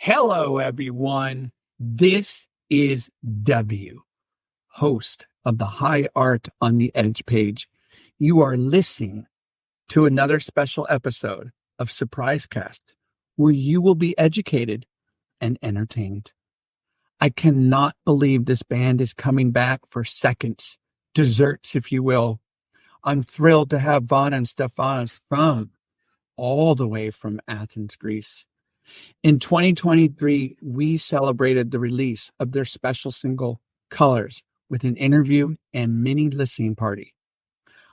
Hello, everyone. This is W, host of the High Art on the Edge page. You are listening to another special episode of Surprise Cast, where you will be educated and entertained. I cannot believe this band is coming back for seconds, desserts, if you will. I'm thrilled to have Vana and Stefanos all the way from Athens, Greece. In 2023, we celebrated the release of their special single, Colors, with an interview and mini listening party.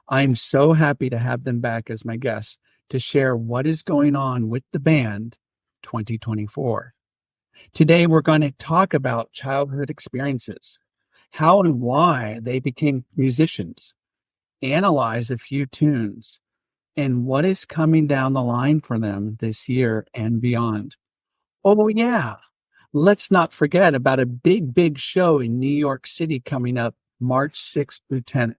I'm so happy to have them back as my guests to share what is going on with the band 2024. Today, we're going to talk about childhood experiences, how and why they became musicians, analyze a few tunes, and what is coming down the line for them this year and beyond. Oh, yeah. Let's not forget about a big show in New York City coming up March 6th through 10th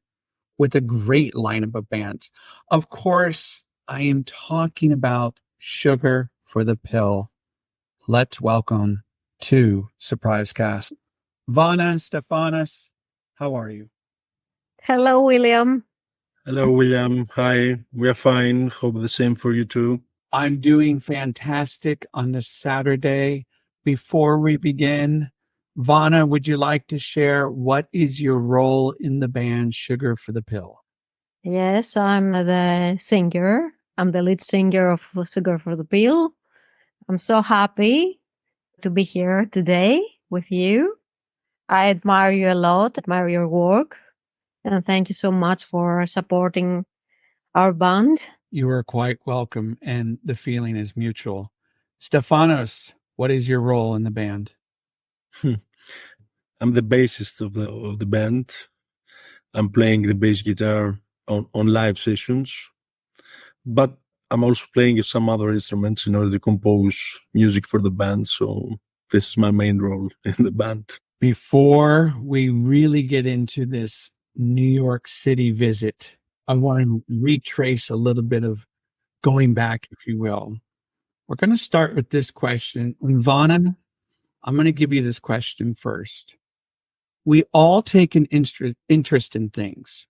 with a great lineup of bands. Of course, I am talking about Sugar for the Pill. Let's welcome to Surprise Cast. Vana, Stefanos, how are you? Hello, William. Hello, William. Hi. We are fine. Hope the same for you too. I'm doing fantastic on this Saturday. Before we begin, Vana, would you like to share what is your role in the band Sugar for the Pill? Yes, I'm the singer. I'm the lead singer of Sugar for the Pill. I'm so happy to be here today with you. I admire you a lot, admire your work, and thank you so much for supporting our band. You are quite welcome, and the feeling is mutual. Stefanos, what is your role in the band? I'm the bassist of the band. I'm playing the bass guitar on live sessions, but I'm also playing some other instruments in order to compose music for the band. So this is my main role in the band. Before we really get into this New York City visit, I want to retrace a little bit of going back, if you will. We're going to start with this question. And Vana, I'm going to give you this question first. We all take an interest in things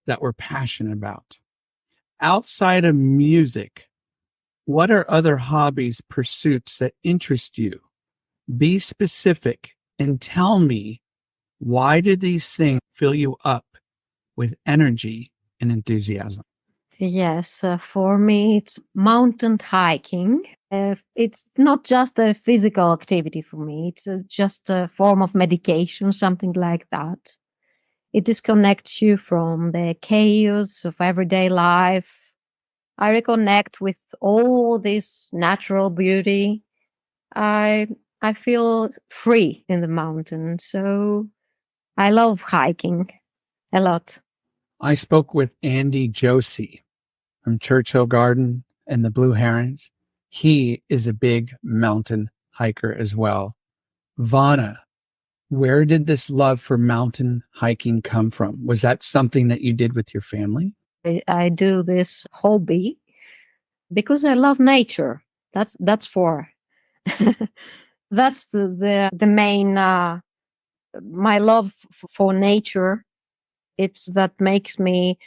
that we're passionate about. Outside of music, what are other hobbies, pursuits that interest you? Be specific and tell me, why do these things fill you up with energy and enthusiasm? Yes, for me, it's mountain hiking. It's not just a physical activity for me. It's just a form of medication, something like that. It disconnects you from the chaos of everyday life. I reconnect with all this natural beauty. I I feel free in the mountain, so I love hiking a lot. I spoke with Andy Josie from Churchill Garden and the Blue Herons. He is a big mountain hiker as well. Vana, where did this love for mountain hiking come from? Was that something that you did with your family? I do this hobby because I love nature. That's for that's the main my love for nature. It's that makes me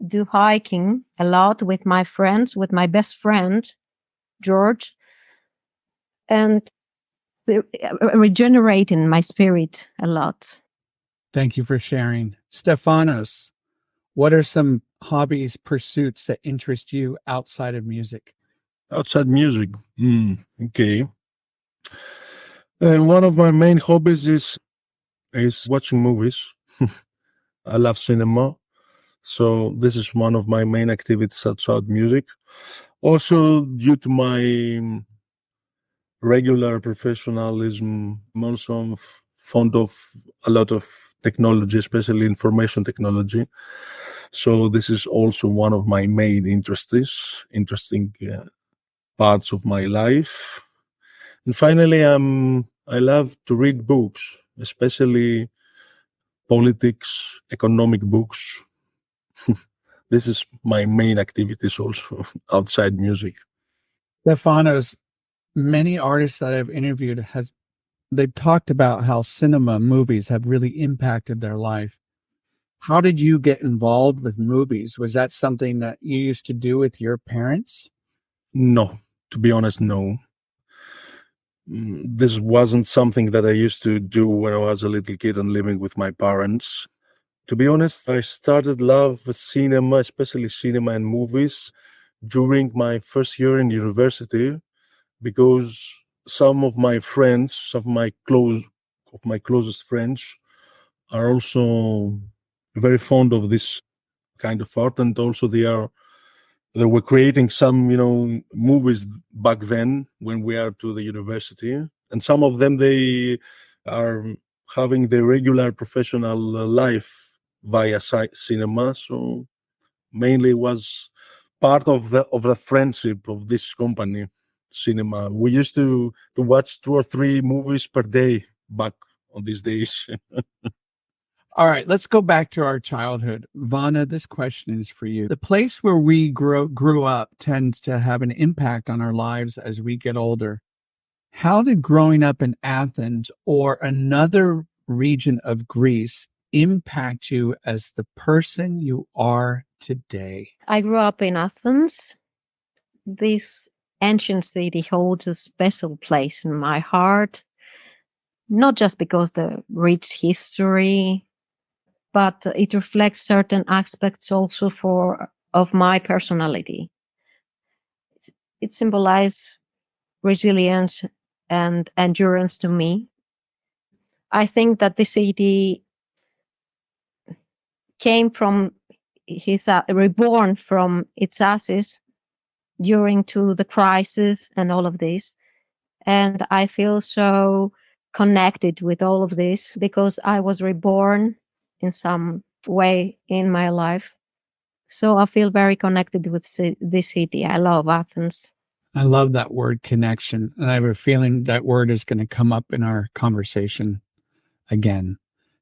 do hiking a lot with my friends, with my best friend George, and regenerating my spirit a lot. Thank you for sharing. Stefanos, what are some hobbies, pursuits that interest you outside of music? Outside music. Okay. And one of my main hobbies is watching movies. I love cinema. So this is one of my main activities outside music. Also, due to my regular professionalism, I'm also fond of a lot of technology, especially information technology. So this is also one of my main interesting parts of my life. And finally, I love to read books, especially politics, economic books. This is my main activities also outside music. Stefanos, Many artists that I've interviewed they've talked about how cinema movies have really impacted their life. How did you get involved with movies? Was that something that you used to do with your parents? No, to be honest, no. This wasn't something that I used to do when I was a little kid and living with my parents. To be honest, I started love with cinema, especially cinema and movies, during my first year in university, because some of my friends, of my closest friends, are also very fond of this kind of art, and also they were creating some movies back then when we are to the university, and some of them they are having their regular professional life via cinema. So mainly was part of the friendship of this company, cinema. We used to watch 2 or 3 movies per day back on these days. All right, let's go back to our childhood. Vana, this question is for you. The place where we grew up tends to have an impact on our lives as we get older. How did growing up in Athens or another region of Greece impact you as the person you are today? I grew up in Athens. This ancient city holds a special place in my heart, not just because the rich history, but it reflects certain aspects also of my personality. It symbolizes resilience and endurance to me. I think that the city came from reborn from its ashes during to the crisis and all of this. And I feel so connected with all of this because I was reborn in some way in my life. So I feel very connected with this city. I love Athens. I love that word connection. And I have a feeling that word is going to come up in our conversation again.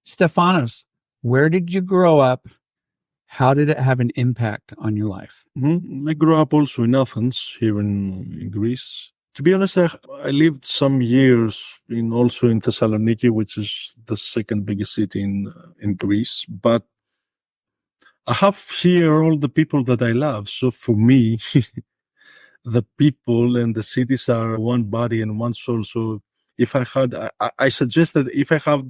Stefanos, where did you grow up? How did it have an impact on your life? I grew up also in Athens, here in Greece. To be honest, I lived some years also in Thessaloniki, which is the second biggest city in Greece. But I have here all the people that I love. So for me, the people and the cities are one body and one soul. So if I suggest that if I have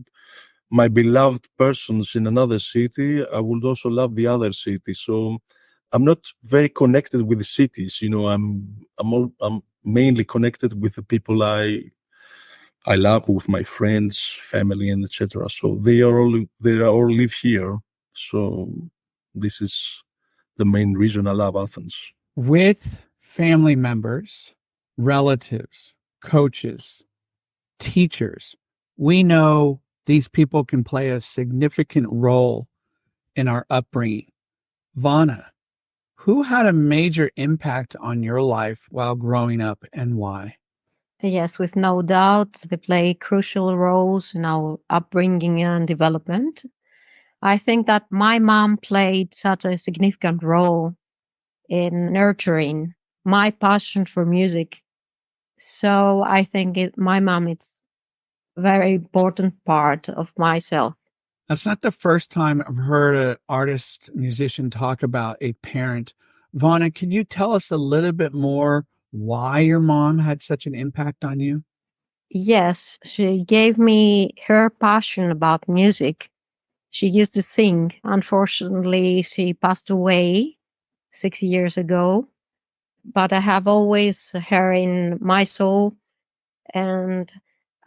my beloved persons in another city, I would also love the other city. So I'm not very connected with the cities. I'm mainly connected with the people I love, with my friends, family, and etc. So they all live here. So this is the main reason I love Athens. With family members, relatives, coaches, teachers, we know these people can play a significant role in our upbringing. Vana, who had a major impact on your life while growing up and why? Yes, with no doubt, they play crucial roles in our upbringing and development. I think that my mom played such a significant role in nurturing my passion for music. So I think my mom is a very important part of myself. That's not the first time I've heard an artist, musician talk about a parent. Vana, can you tell us a little bit more why your mom had such an impact on you? Yes, she gave me her passion about music. She used to sing. Unfortunately, she passed away 6 years ago, but I have always her in my soul, and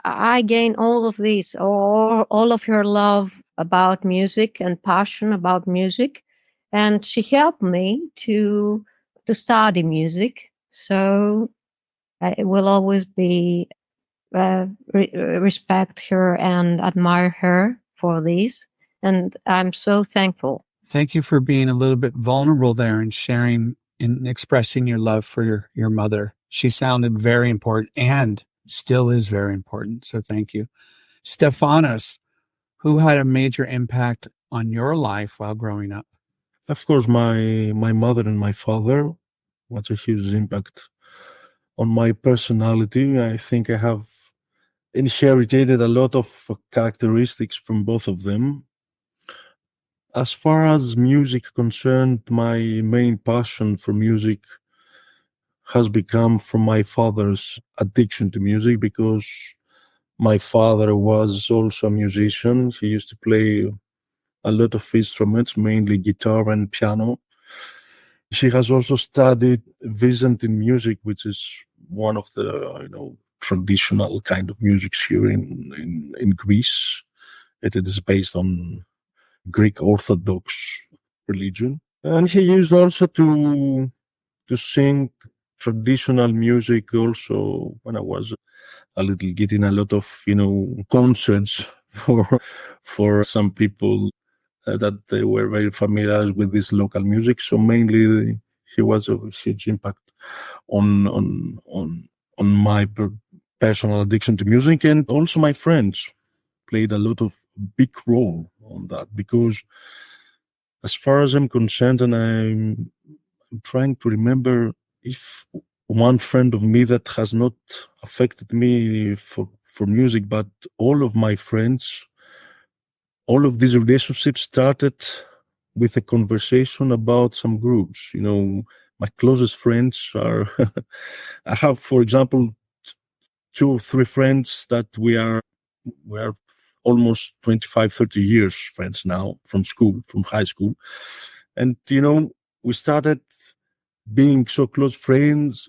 I gain all of this, all of her love about music and passion about music, and she helped me to study music. So I will always be respect her and admire her for this, and I'm so thankful. Thank you for being a little bit vulnerable there and sharing and expressing your love for your mother. She sounded very important and still is very important. So thank you. Stefanos, who had a major impact on your life while growing up? Of course, my mother and my father was a huge impact on my personality. I think I have inherited a lot of characteristics from both of them. As far as music concerned, my main passion for music has become from my father's addiction to music, because my father was also a musician. He used to play a lot of instruments, mainly guitar and piano. She has also studied Byzantine music, which is one of the traditional kind of music here in Greece. It is based on Greek Orthodox religion, and he used also to sing traditional music. Also, when I was a little, getting a lot of concerts for some people that they were very familiar with this local music. So mainly he was a huge impact on my personal addiction to music, and also my friends played a lot of big role on that, because as far as I'm concerned, and I'm trying to remember if one friend of me that has not affected me for music, but all of my friends, all of these relationships started with a conversation about some groups. My closest friends are, I have, for example, 2 or 3 friends that we are almost 25, 30 years friends now from high school. And, we started being so close friends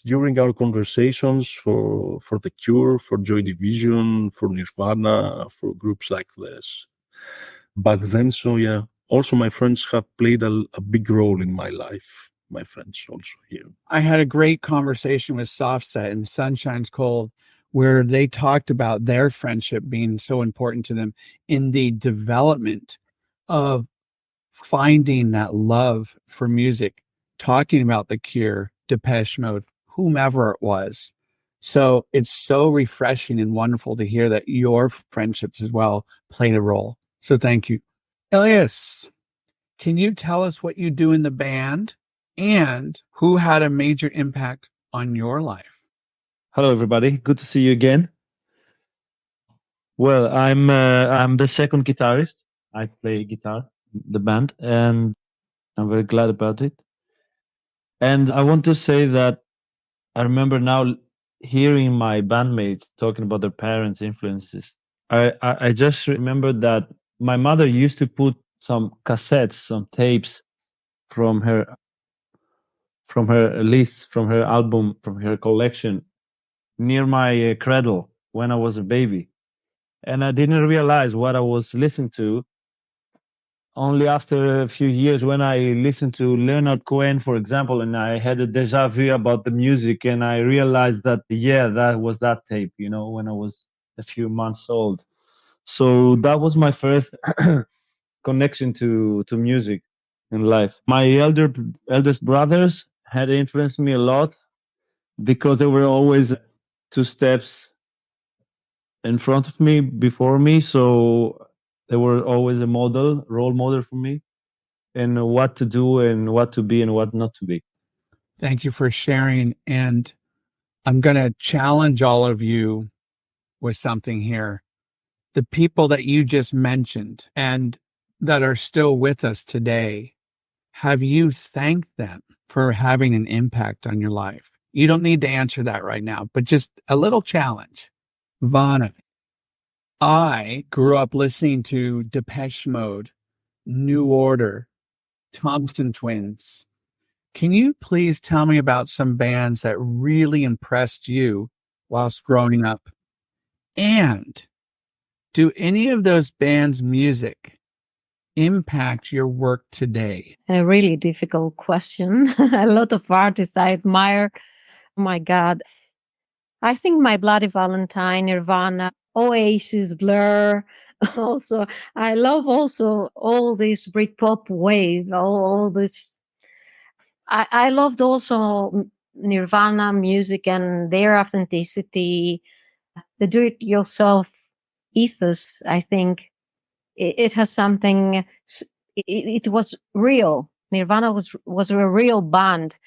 during our conversations for The Cure, for Joy Division, for Nirvana, for groups like this back then. So yeah, also my friends have played a big role in my life. My friends also here. I had a great conversation with Softset and Sunshine's Cold, where they talked about their friendship being so important to them in the development of finding that love for music, talking about The Cure, Depeche Mode, whomever it was. So it's so refreshing and wonderful to hear that your friendships as well played a role. So thank you. Elias, can you tell us what you do in the band and who had a major impact on your life? Hello, everybody. Good to see you again. Well, I'm the second guitarist. I play guitar in the band, and I'm very glad about it. And I want to say that I remember now hearing my bandmates talking about their parents' influences. I just remember that my mother used to put some cassettes, some tapes from her list, from her album, from her collection near my cradle when I was a baby. And I didn't realize what I was listening to only after a few years, when I listened to Leonard Cohen, for example, and I had a deja vu about the music, and I realized that, yeah, that was that tape, when I was a few months old. So that was my first connection to music in life. My eldest brothers had influenced me a lot, because they were always 2 steps in front of me, before me. So they were always a role model for me, and what to do and what to be and what not to be. Thank you for sharing. And I'm going to challenge all of you with something here. The people that you just mentioned and that are still with us today, have you thanked them for having an impact on your life? You don't need to answer that right now, but just a little challenge. Vana, I grew up listening to Depeche Mode, New Order, Thompson Twins. Can you please tell me about some bands that really impressed you whilst growing up? And do any of those bands' music impact your work today? A really difficult question. A lot of artists I admire. Oh my God. I think My Bloody Valentine, Nirvana, Oasis, Blur. Also, I love also all this Britpop wave, all this. I loved also Nirvana music and their authenticity, the do-it-yourself ethos. I think it has something. It was real. Nirvana was a real band,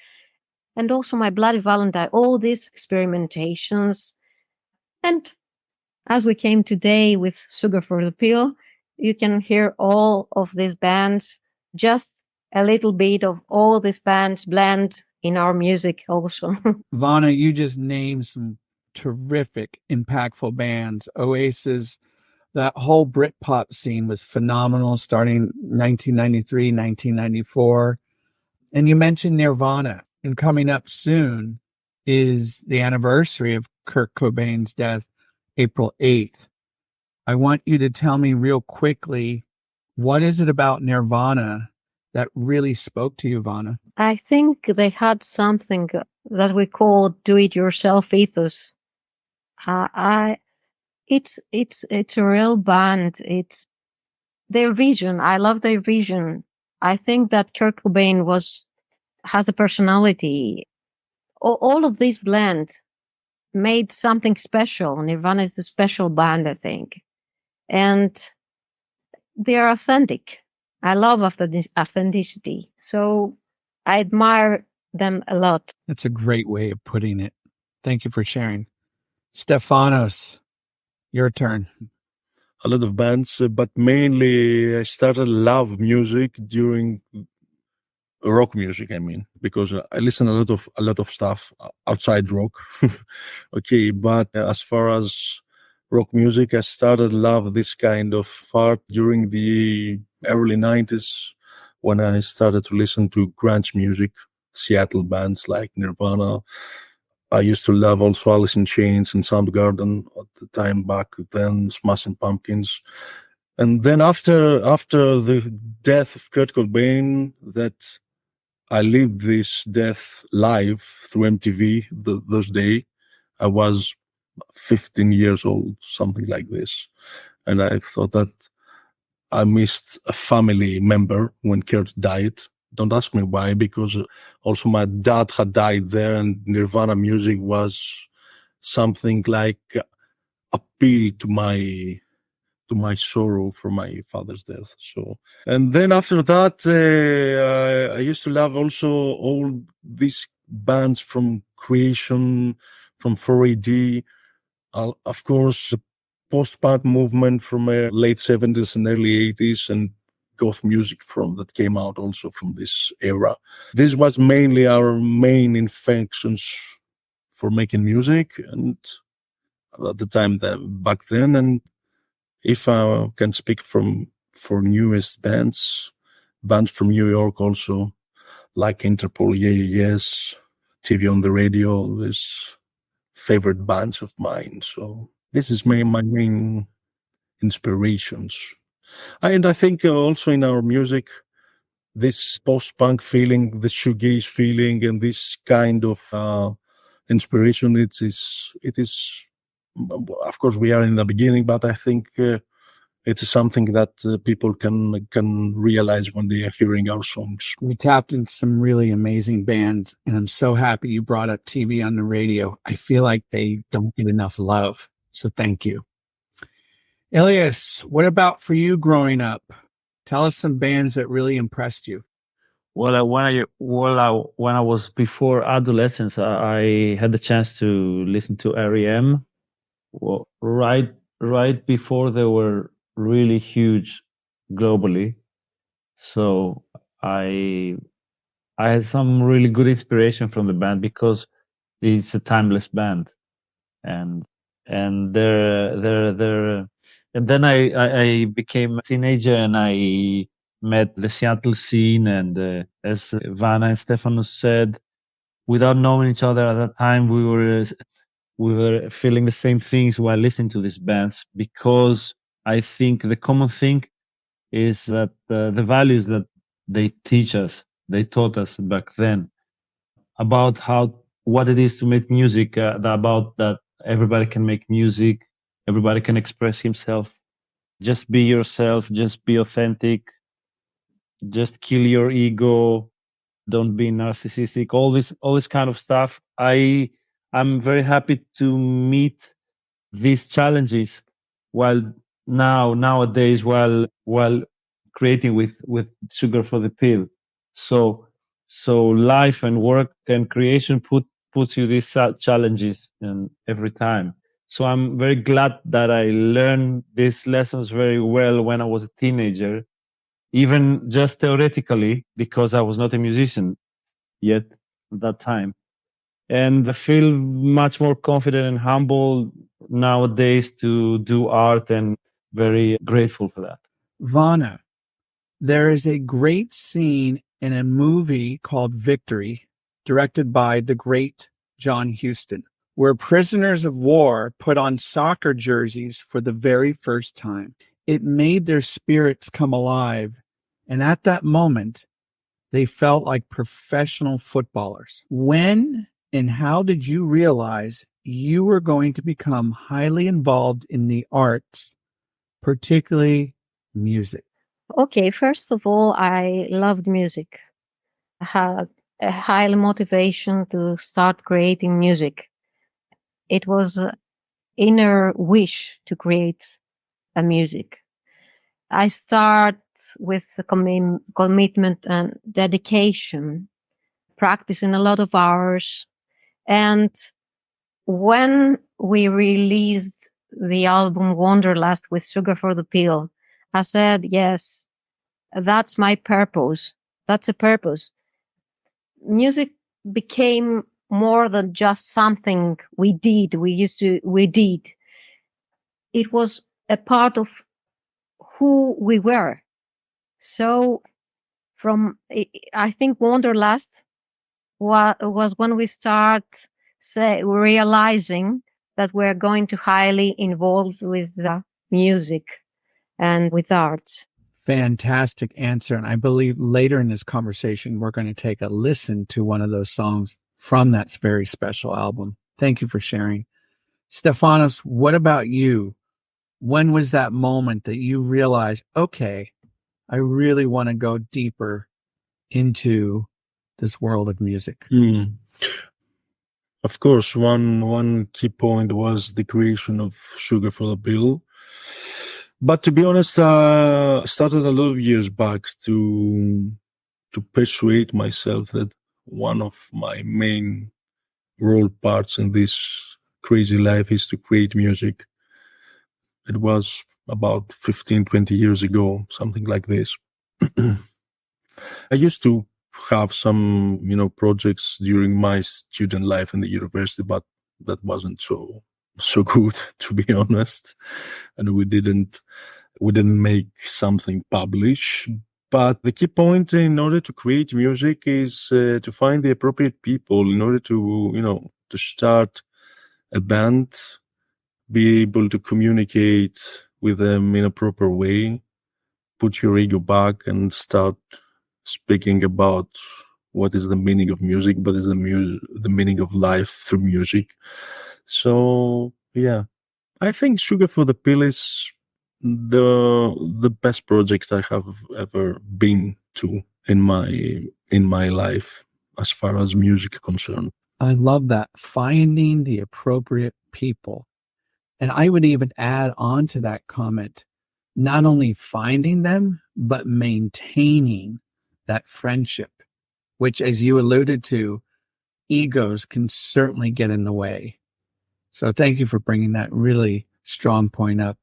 and also My Bloody Valentine, all these experimentations. And as we came today with Sugar for the Pill, you can hear all of these bands, just a little bit of all these bands blend in our music also. Vana, you just named some terrific, impactful bands. Oasis, that whole Britpop scene was phenomenal starting 1993, 1994. And you mentioned Nirvana, and coming up soon is the anniversary of Kurt Cobain's death, April 8th. I want you to tell me real quickly, what is it about Nirvana that really spoke to you, Vana? I think they had something that we call do-it-yourself ethos. It's a real band. It's their vision. I love their vision. I think that Kurt Cobain has a personality. All of these blend made something special. Nirvana is a special band, I think, and they are authentic. I love authenticity, so I admire them a lot. That's a great way of putting it. Thank you for sharing. Stefanos, your turn. A lot of bands, but mainly I started love music during rock music. I mean, because I listen a lot of stuff outside rock. Okay, but as far as rock music, I started love this kind of art during the early 90s when I started to listen to grunge music, Seattle bands like Nirvana. I used to love also Alice in Chains and Soundgarden at the time back then, Smashing Pumpkins. And then after the death of Kurt Cobain, that I lived this death live through MTV those days. I was 15 years old, something like this. And I thought that I missed a family member when Kurt died. Don't ask me why, because also my dad had died there, and Nirvana music was something like appeal to my sorrow for my father's death. So, and then after that, I used to love also all these bands from Creation, from 4AD, of course, the post-punk movement from late 70s and early 80s, and goth music that came out also from this era. This was mainly our main infections for making music, and at the time back then. And if I can speak for newest bands from New York also, like Interpol, Yes, TV on the Radio, these favorite bands of mine. So this is my main inspirations. And I think also in our music, this post-punk feeling, the shoegaze feeling, and this kind of inspiration, it is, of course, we are in the beginning, but I think it is something that people can realize when they are hearing our songs. We tapped into some really amazing bands, and I'm so happy you brought up TV on the Radio. I feel like they don't get enough love, so thank you. Elias, what about for you growing up? Tell us some bands that really impressed you. Well, when I was before adolescence, I had the chance to listen to REM. Well, right before they were really huge globally. So I I had some really good inspiration from the band because it's a timeless band, and they're and then I became a teenager and I met the Seattle scene, and as Vana and Stefanos said, without knowing each other at that time, we were feeling the same things while listening to these bands, because I think the common thing is that the values that they taught us back then about what it is to make music, about that everybody can make music, everybody can express himself. Just be yourself, just be authentic, just kill your ego, don't be narcissistic, all this kind of stuff. I'm very happy to meet these challenges while nowadays while creating with Sugar for the Pill. So So life and work and creation puts you these challenges and every time. So I'm very glad that I learned these lessons very well when I was a teenager, even just theoretically, because I was not a musician yet at that time. And I feel much more confident and humble nowadays to do art, and very grateful for that. Vana, there is a great scene in a movie called Victory, directed by the great John Huston, where prisoners of war put on soccer jerseys for the very first time. It made their spirits come alive, and at that moment, they felt like professional footballers. When and how did you realize you were going to become highly involved in the arts, particularly music? Okay, first of all, I loved music. I had a high motivation to start creating music. It was an inner wish to create a music. I start with a commitment and dedication, practicing a lot of hours. And when we released the album Wanderlust with Sugar for the Pill, I said, yes, that's my purpose. That's a purpose. Music became more than just something we did. We did. It was a part of who we were. So I think Wanderlust was when we start realizing that we're going to highly involved with music and with arts. Fantastic answer. And I believe later in this conversation, we're going to take a listen to one of those songs from that very special album. Thank you for sharing. Stefanos, what about you? When was that moment that you realized, okay, I really want to go deeper into this world of music? Of course, one key point was the creation of Sugar for the Pill. But to be honest, I started a lot of years back to persuade myself that one of my main role parts in this crazy life is to create music. It was about 15, 20 years ago, something like this. I used to have some, projects during my student life in the university, but that wasn't so good, to be honest. And we didn't make something published. But the key point in order to create music is to find the appropriate people in order to, to start a band, be able to communicate with them in a proper way, put your ego back and start speaking about what is the meaning of music, what is the meaning of life through music. So, yeah, I think Sugar for the Pill is the best projects I have ever been to in my life as far as music concerned. I love that. Finding the appropriate people. And I would even add on to that comment, not only finding them, but maintaining that friendship, which, as you alluded to, egos can certainly get in the way. So thank you for bringing that really strong point up.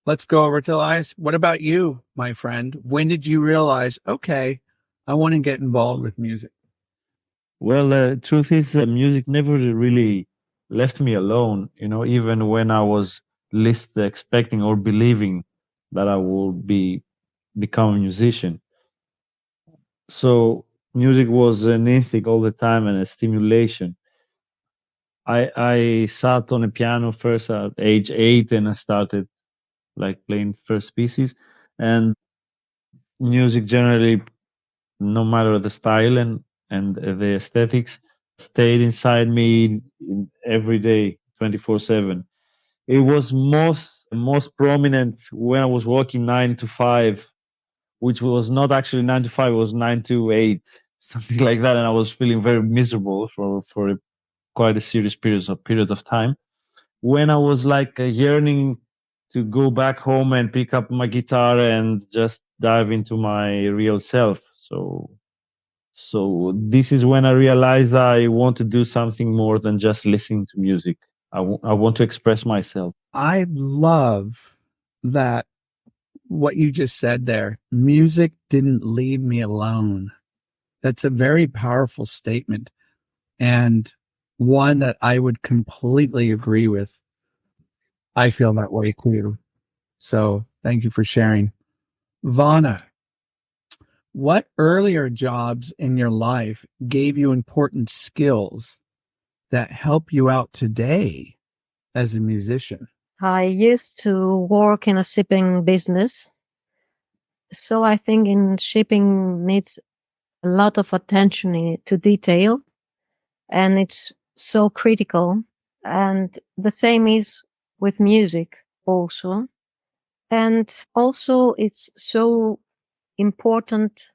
Let's go over to Elias. What about you, my friend? When did you realize, okay, I want to get involved with music? Well, truth is, music never really left me alone. Even when I was least expecting or believing that I would become a musician. So music was an instinct all the time and a stimulation. I sat on a piano first at age 8, and I started like playing first pieces. And music generally, no matter the style and the aesthetics, stayed inside me every day, 24/7. It was most prominent when I was working 9 to 5, which was not actually 9 to 5, it was 9 to 8, something like that, and I was feeling very miserable for quite a serious period of time. When I was like yearning to go back home and pick up my guitar and just dive into my real self. So So this is when I realized I want to do something more than just listening to music. I want to express myself. I love that what you just said there. Music didn't leave me alone. That's a very powerful statement, and one that I would completely agree with. I feel that way too. So thank you for sharing. Vana, what earlier jobs in your life gave you important skills that help you out today as a musician? I used to work in a shipping business. So I think in shipping needs a lot of attention to detail, and it's so critical. And the same is with music also. And also it's so important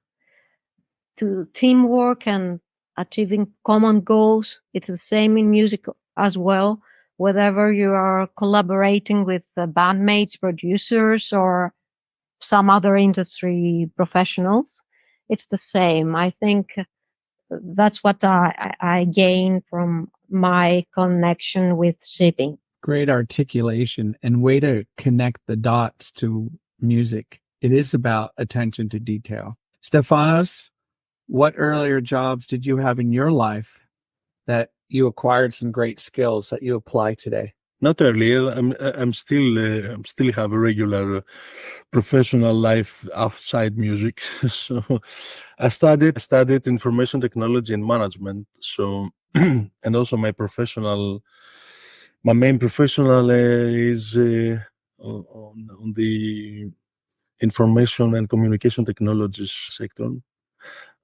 to teamwork and achieving common goals. It's the same in music as well. Whether you are collaborating with bandmates, producers, or some other industry professionals, it's the same. I think that's what I gain from my connection with shipping. Great articulation and way to connect the dots to music. It is about attention to detail. Stefanos, what earlier jobs did you have in your life that you acquired some great skills that you apply today? Not earlier. I'm still have a regular professional life outside music. So I studied information technology and management. So and also my main professional is on the information and communication technologies sector.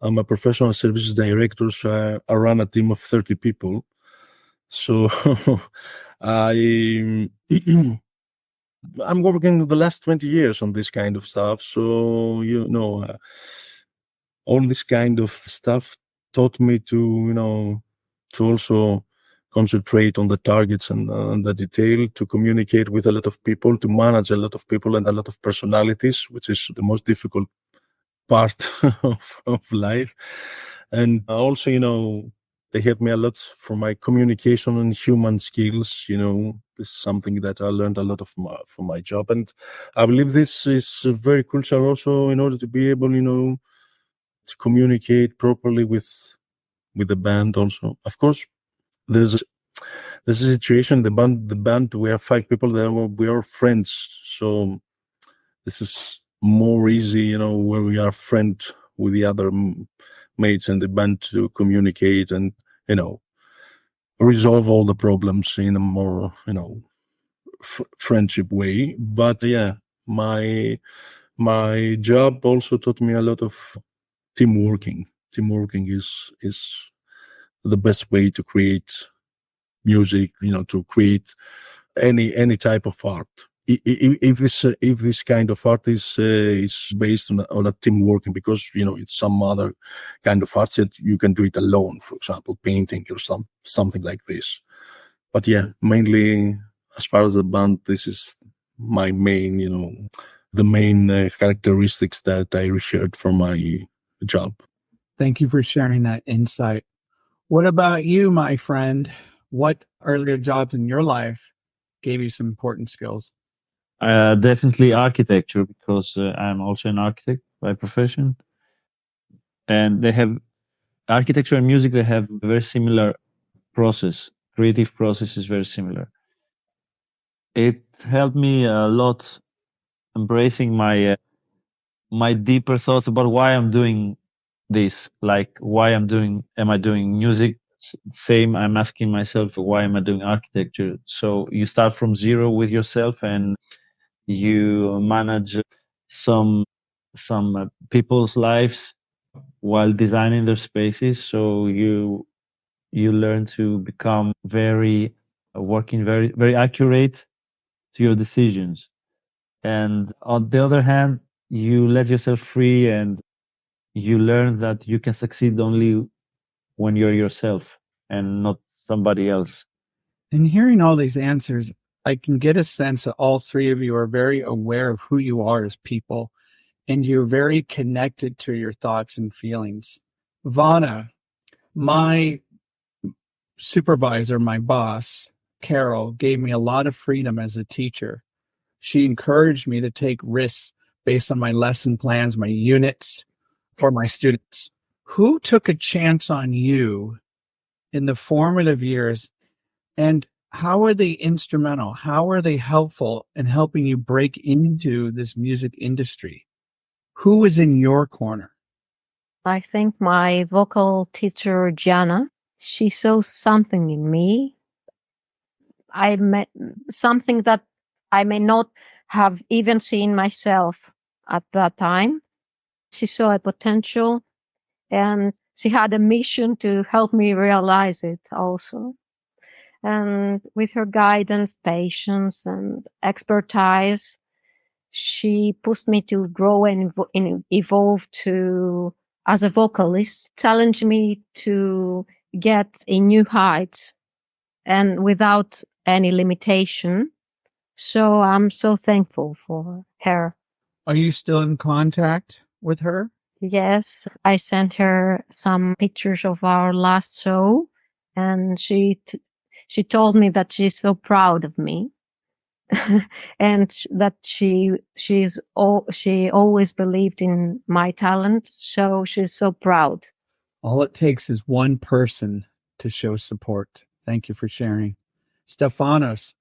I'm a professional services director, so I run a team of 30 people. So I'm working the last 20 years on this kind of stuff. So, all this kind of stuff taught me to also concentrate on the targets and the detail, to communicate with a lot of people, to manage a lot of people and a lot of personalities, which is the most difficult part of life. And also, they helped me a lot for my communication and human skills. This is something that I learned a lot from my job. And I believe this is very crucial also in order to be able, to communicate properly with the band also. Of course, there's a situation, the band, we have 5 people there, we are friends. So this is more easy, where we are friends with the other mates in the band to communicate and, resolve all the problems in a more, friendship way. But yeah, my job also taught me a lot of teamworking. Teamworking is the best way to create music, to create any type of art. If this kind of art is based on a team working, because it's some other kind of art that you can do it alone, for example, painting or something like this. But yeah, mainly as far as the band, this is my main, the main characteristics that I researched for my job. Thank you for sharing that insight. What about you, my friend? What earlier jobs in your life gave you some important skills? Definitely architecture, because I'm also an architect by profession, and they have architecture and music. They have a very similar process. Creative process is very similar. It helped me a lot embracing my deeper thoughts about why I'm doing this. Like, am I doing music? Same, I'm asking myself, why am I doing architecture? So you start from zero with yourself, and you manage some people's lives while designing their spaces. So you learn to become very working very very accurate to your decisions. And on the other hand, you let yourself free, and you learn that you can succeed only when you're yourself and not somebody else. In hearing all these answers, I can get a sense that all 3 of you are very aware of who you are as people, and you're very connected to your thoughts and feelings. Vana, my supervisor, my boss, Carol, gave me a lot of freedom as a teacher. She encouraged me to take risks based on my lesson plans, my units for my students. Who took a chance on you in the formative years, and how are they instrumental? How are they helpful in helping you break into this music industry? Who was in your corner? I think my vocal teacher, Jana, she saw something in me. I met something that I may not have even seen myself at that time. She saw a potential, and she had a mission to help me realize it also. And with her guidance, patience, and expertise, she pushed me to grow and evolve to as a vocalist, challenged me to get a new height and without any limitation. So I'm so thankful for her. Are you still in contact with her? Yes, I sent her some pictures of our last show, and she told me that she's so proud of me, and that she always believed in my talent. So she's so proud. All it takes is one person to show support. Thank you for sharing. Stefanos,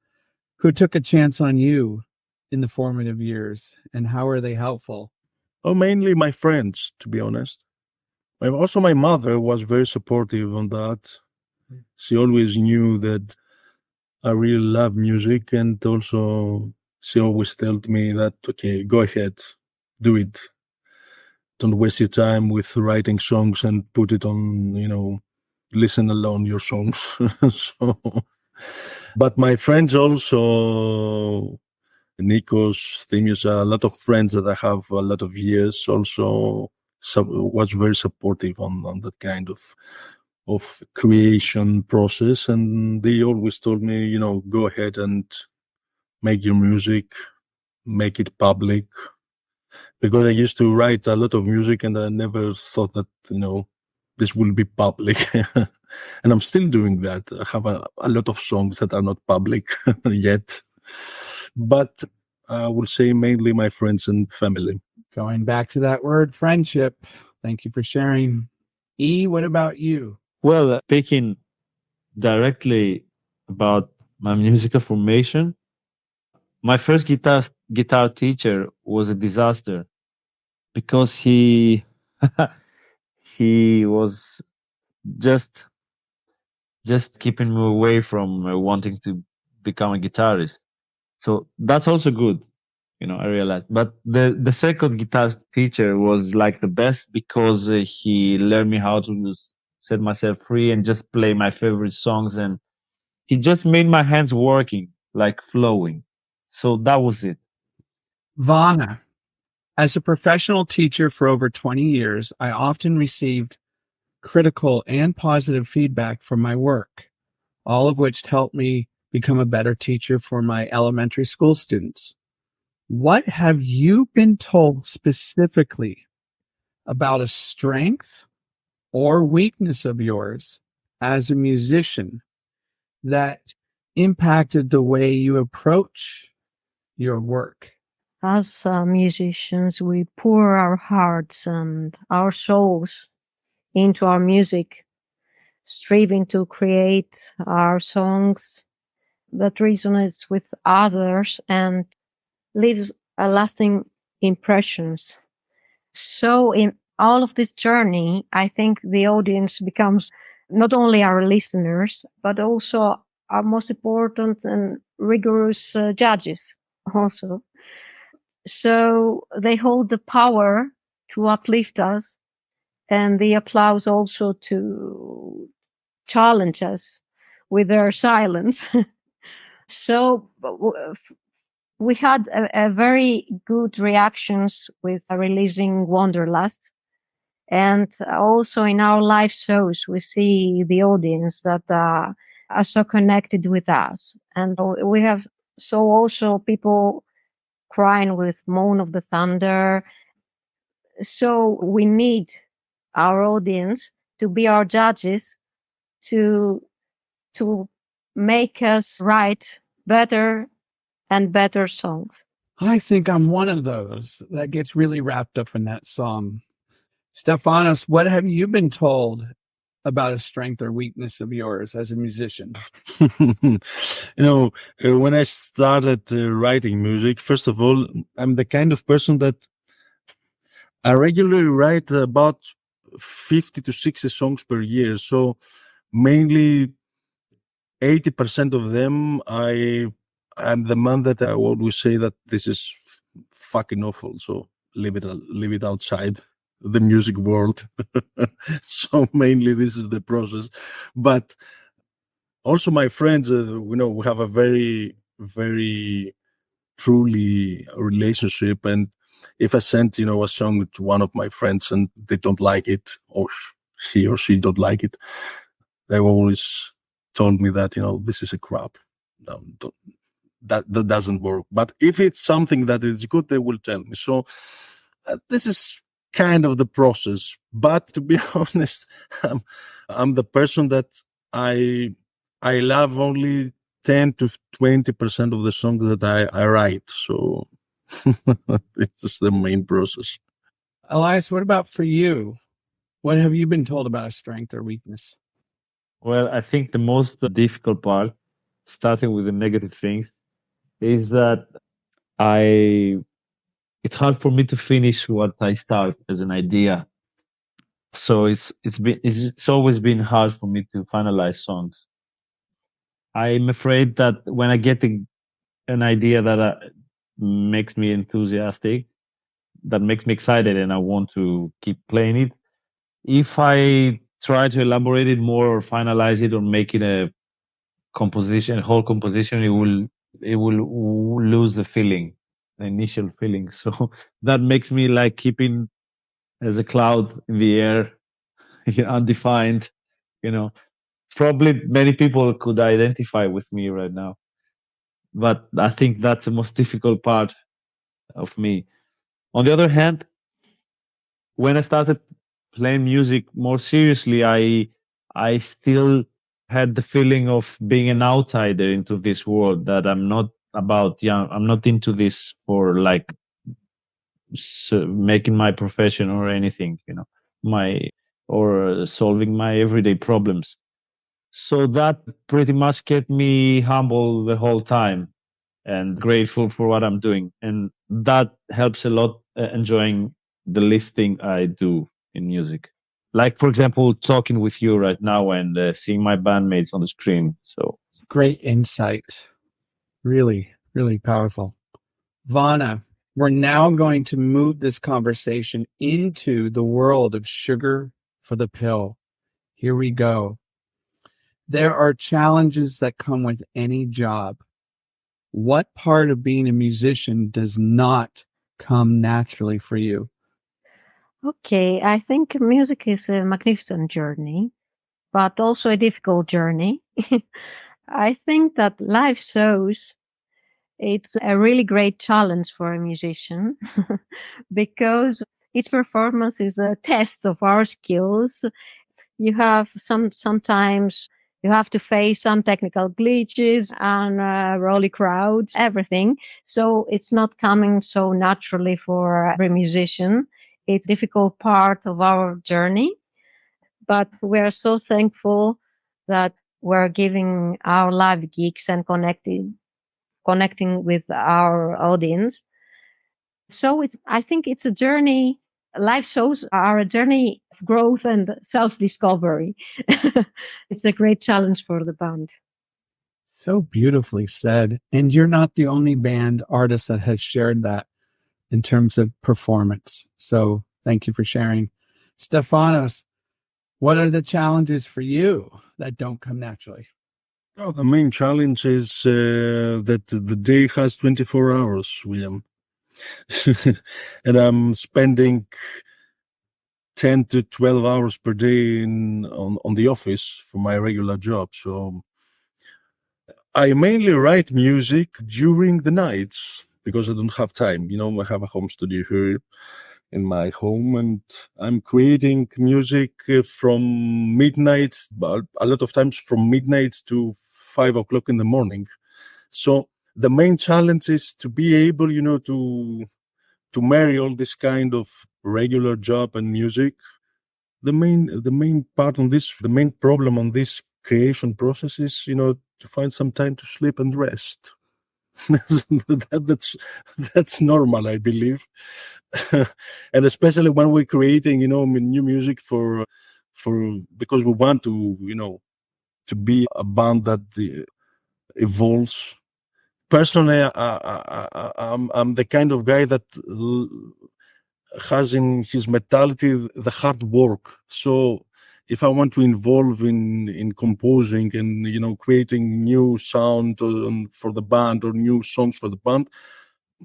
who took a chance on you in the formative years, and how are they helpful? Oh, mainly my friends, to be honest. Also, my mother was very supportive on that. She always knew that I really love music, and also she always told me that, okay, go ahead, do it. Don't waste your time with writing songs and put it on, listen alone your songs. So, but my friends also, Nikos, Thimios, a lot of friends that I have a lot of years also was very supportive on that kind of creation process. And they always told me, go ahead and make your music, make it public. Because I used to write a lot of music and I never thought that, this will be public. And I'm still doing that. I have a lot of songs that are not public yet. But I will say mainly my friends and family. Going back to that word, friendship. Thank you for sharing. E, what about you? Well, speaking directly about my musical formation, my first guitar teacher was a disaster because he was just keeping me away from wanting to become a guitarist. So that's also good, I realized. But the second guitar teacher was like the best because he learned me how to set myself free and just play my favorite songs, and he just made my hands working, like flowing. So that was it. Vana, as a professional teacher for over 20 years, I often received critical and positive feedback from my work, all of which helped me become a better teacher for my elementary school students. What have you been told specifically about a strength or weakness of yours as a musician that impacted the way you approach your work? As musicians, we pour our hearts and our souls into our music, striving to create our songs that resonates with others and leaves a lasting impressions. So in all of this journey, I think the audience becomes not only our listeners, but also our most important and rigorous judges also. So they hold the power to uplift us, and the applause also to challenge us with their silence. So we had a very good reactions with releasing Wanderlust. And also in our live shows, we see the audience that are so connected with us. And we have so also people crying with Moan of the Thunder. So we need our audience to be our judges, to make us write better and better songs. I think I'm one of those that gets really wrapped up in that song. Stefanos, what have you been told about a strength or weakness of yours as a musician? When I started writing music, first of all, I'm the kind of person that I regularly write about 50 to 60 songs per year. So mainly 80% of them, I'm the man that I always say that this is fucking awful. So leave it outside the music world. So mainly this is the process. But also my friends, we have a very, very truly relationship. And if I send, a song to one of my friends and they don't like it, or he or she don't like it, they always told me that, this is a crap. That doesn't work. But if it's something that is good, they will tell me. So this is kind of the process. But to be honest, I'm the person that I love only 10 to 20% of the songs that I write. So it's the main process. Elias, what about for you? What have you been told about a strength or weakness? Well, I think the most difficult part, starting with the negative things, is that it's hard for me to finish what I start as an idea. So it's always been hard for me to finalize songs. I'm afraid that when I get an idea that makes me enthusiastic, that makes me excited, and I want to keep playing it, if I try to elaborate it more or finalize it or make it a whole composition, it will lose the feeling, the initial feeling. So that makes me like keeping as a cloud in the air, undefined. Probably many people could identify with me right now, but I think that's the most difficult part of me. On the other hand, when I started playing music more seriously, I still had the feeling of being an outsider into this world, that I'm not I'm not into this for like making my profession or anything, my or solving my everyday problems. So that pretty much kept me humble the whole time and grateful for what I'm doing. And that helps a lot, enjoying the least thing I do in music. Like, for example, talking with you right now and seeing my bandmates on the screen. So Great insight. Really, really powerful. Vana, we're now going to move this conversation into the world of sugar for the pill. Here we go. There are challenges that come with any job. What part of being a musician does not come naturally for you? Okay, I think music is a magnificent journey, but also a difficult journey. I think that live shows, it's a really great challenge for a musician because each performance is a test of our skills. You have sometimes you have to face some technical glitches and rolly crowds, everything. So it's not coming so naturally for every musician. It's a difficult part of our journey, but we're so thankful that we're giving our live gigs and connecting with our audience. So I think it's a journey. Live shows are a journey of growth and self-discovery. It's a great challenge for the band. So beautifully said. And you're not the only band artist that has shared that in terms of performance. So thank you for sharing. Stefanos, what are the challenges for you that don't come naturally? Oh, the main challenge is that the day has 24 hours, William. And I'm spending 10 to 12 hours per day on the office for my regular job. So I mainly write music during the nights because I don't have time. I have a home studio here. in my home, and I'm creating music from midnight, but a lot of times from midnight to 5 o'clock in the morning. So the main challenge is to be able, to marry all this kind of regular job and music. The main part on this, the main problem on this creation process is, to find some time to sleep and rest. that's that's normal, I believe. And especially when we're creating, new music for because we want to, to be a band that evolves. Personally, I'm the kind of guy that has in his mentality the hard work. So if I want to involve in composing and creating new sound for the band or new songs for the band,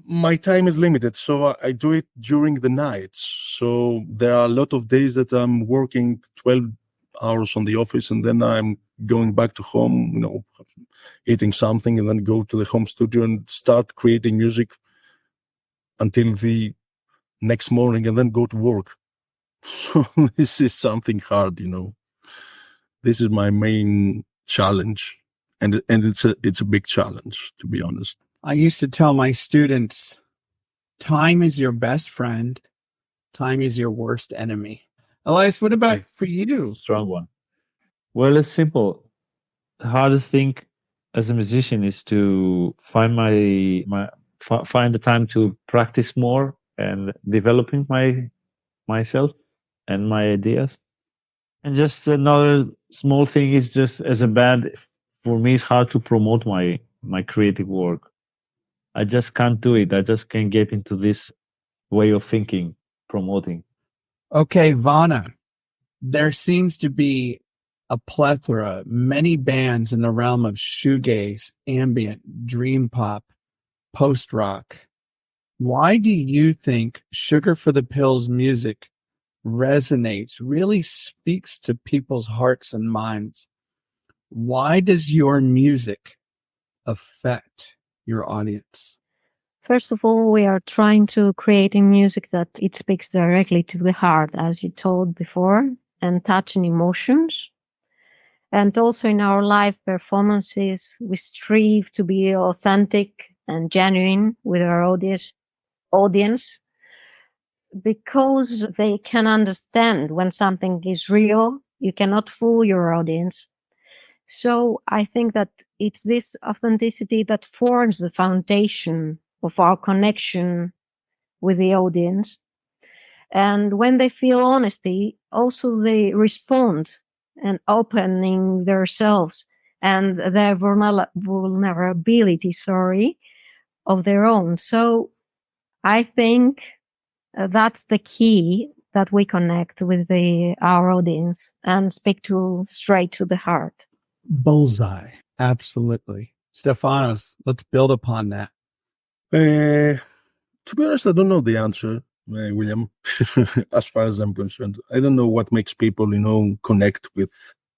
my time is limited, so I do it during the nights. So there are a lot of days that I'm working 12 hours on the office, and then I'm going back to home, eating something, and then go to the home studio and start creating music until the next morning, and then go to work. So this is something hard, This is my main challenge, and it's a big challenge, to be honest. I used to tell my students, time is your best friend. Time is your worst enemy. Elias, what about for you? Strong one. Well, it's simple. The hardest thing as a musician is to find find the time to practice more and developing myself and my ideas. And just another small thing is just as a band, for me, it's hard to promote my creative work. I just can't do it. I just can't get into this way of thinking, promoting. Okay, Vana, there seems to be a plethora, many bands in the realm of shoegaze, ambient, dream pop, post rock. Why do you think Sugar for the Pills music resonates, really speaks to people's hearts and minds? Why does your music affect your audience? First of all, we are trying to creating music that it speaks directly to the heart, as you told before, and touching emotions. And also in our live performances, we strive to be authentic and genuine with our audience because they can understand when something is real. You cannot fool your audience. So I think that it's this authenticity that forms the foundation of our connection with the audience. And when they feel honesty, also they respond and opening themselves and their vulnerability, of their own. So I think that's the key, that we connect with our audience and speak straight to the heart. Bullseye. Absolutely. Stefanos, let's build upon that. To be honest, I don't know the answer, William, as far as I'm concerned. I don't know what makes people, connect with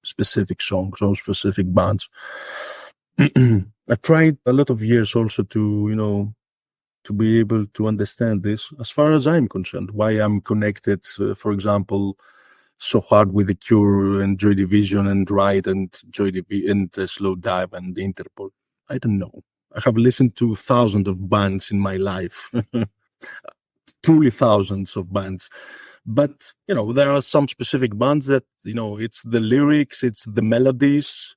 specific songs or specific bands. I tried a lot of years also to, to be able to understand this as far as I'm concerned, why I'm connected, for example, so hard with The Cure and Joy Division and Ride and Slow Dive and Interpol. I don't know. I have listened to thousands of bands in my life, truly thousands of bands. But, there are some specific bands that, it's the lyrics, it's the melodies,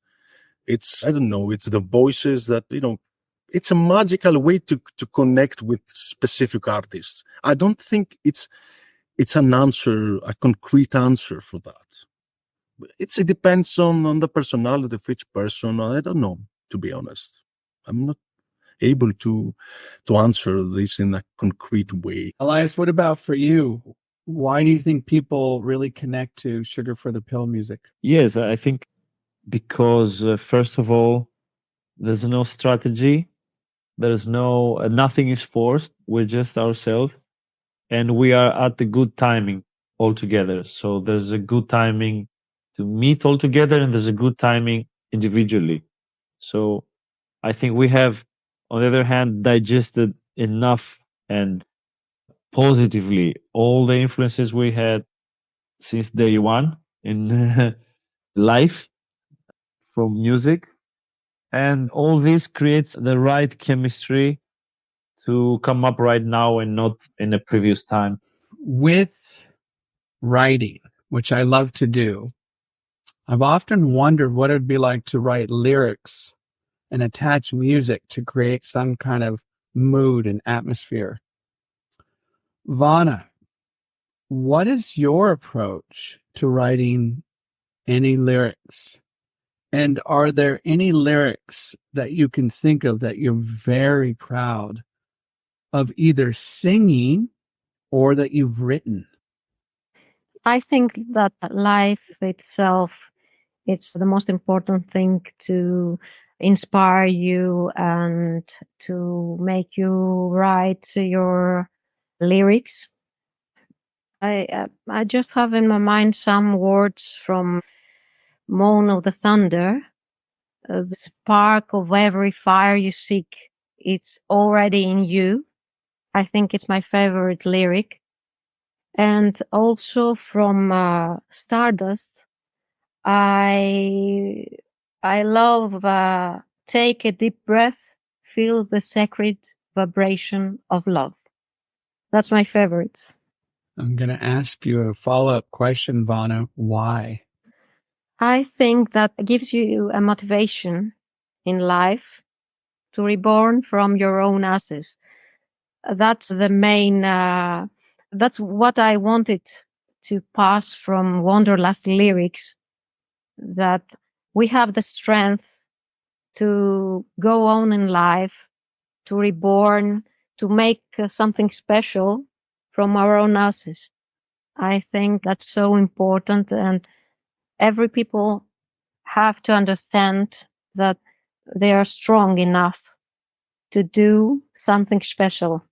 it's, I don't know, it's the voices that, it's a magical way to connect with specific artists. I don't think it's an answer, a concrete answer for that. It depends on the personality of each person. I don't know, to be honest. I'm not able to answer this in a concrete way. Elias, what about for you? Why do you think people really connect to Sugar for the Pill music? Yes, I think because first of all, there's no strategy. There's nothing is forced. We're just ourselves, and we are at the good timing all together. So there's a good timing to meet all together, and there's a good timing individually. So I think we have, on the other hand, digested enough and positively all the influences we had since day one in life from music. And all this creates the right chemistry to come up right now and not in a previous time. With writing, which I love to do, I've often wondered what it'd be like to write lyrics and attach music to create some kind of mood and atmosphere. Vana, what is your approach to writing any lyrics? And are there any lyrics that you can think of that you're very proud of either singing or that you've written? I think that life itself, it's the most important thing to inspire you and to make you write your lyrics. I just have in my mind some words from Moan of the Thunder. The spark of every fire you seek, it's already in you. I think it's my favorite lyric. And also from Stardust, I love take a deep breath, feel the sacred vibration of love. That's my favorites. I'm going to ask you a follow-up question, Vana. Why? I think that gives you a motivation in life to reborn from your own ashes. That's the main, that's what I wanted to pass from Wanderlust lyrics, that we have the strength to go on in life, to reborn, to make something special from our own ashes. I think that's so important, and every people have to understand that they are strong enough to do something special.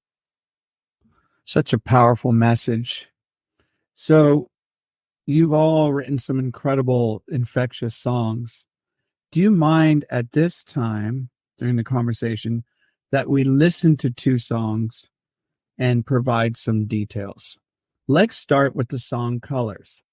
Such a powerful message. So you've all written some incredible, infectious songs. Do you mind at this time during the conversation that we listen to two songs and provide some details? Let's start with the song Colors.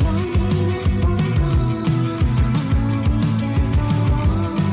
Loneliness for gone, I know we can go on.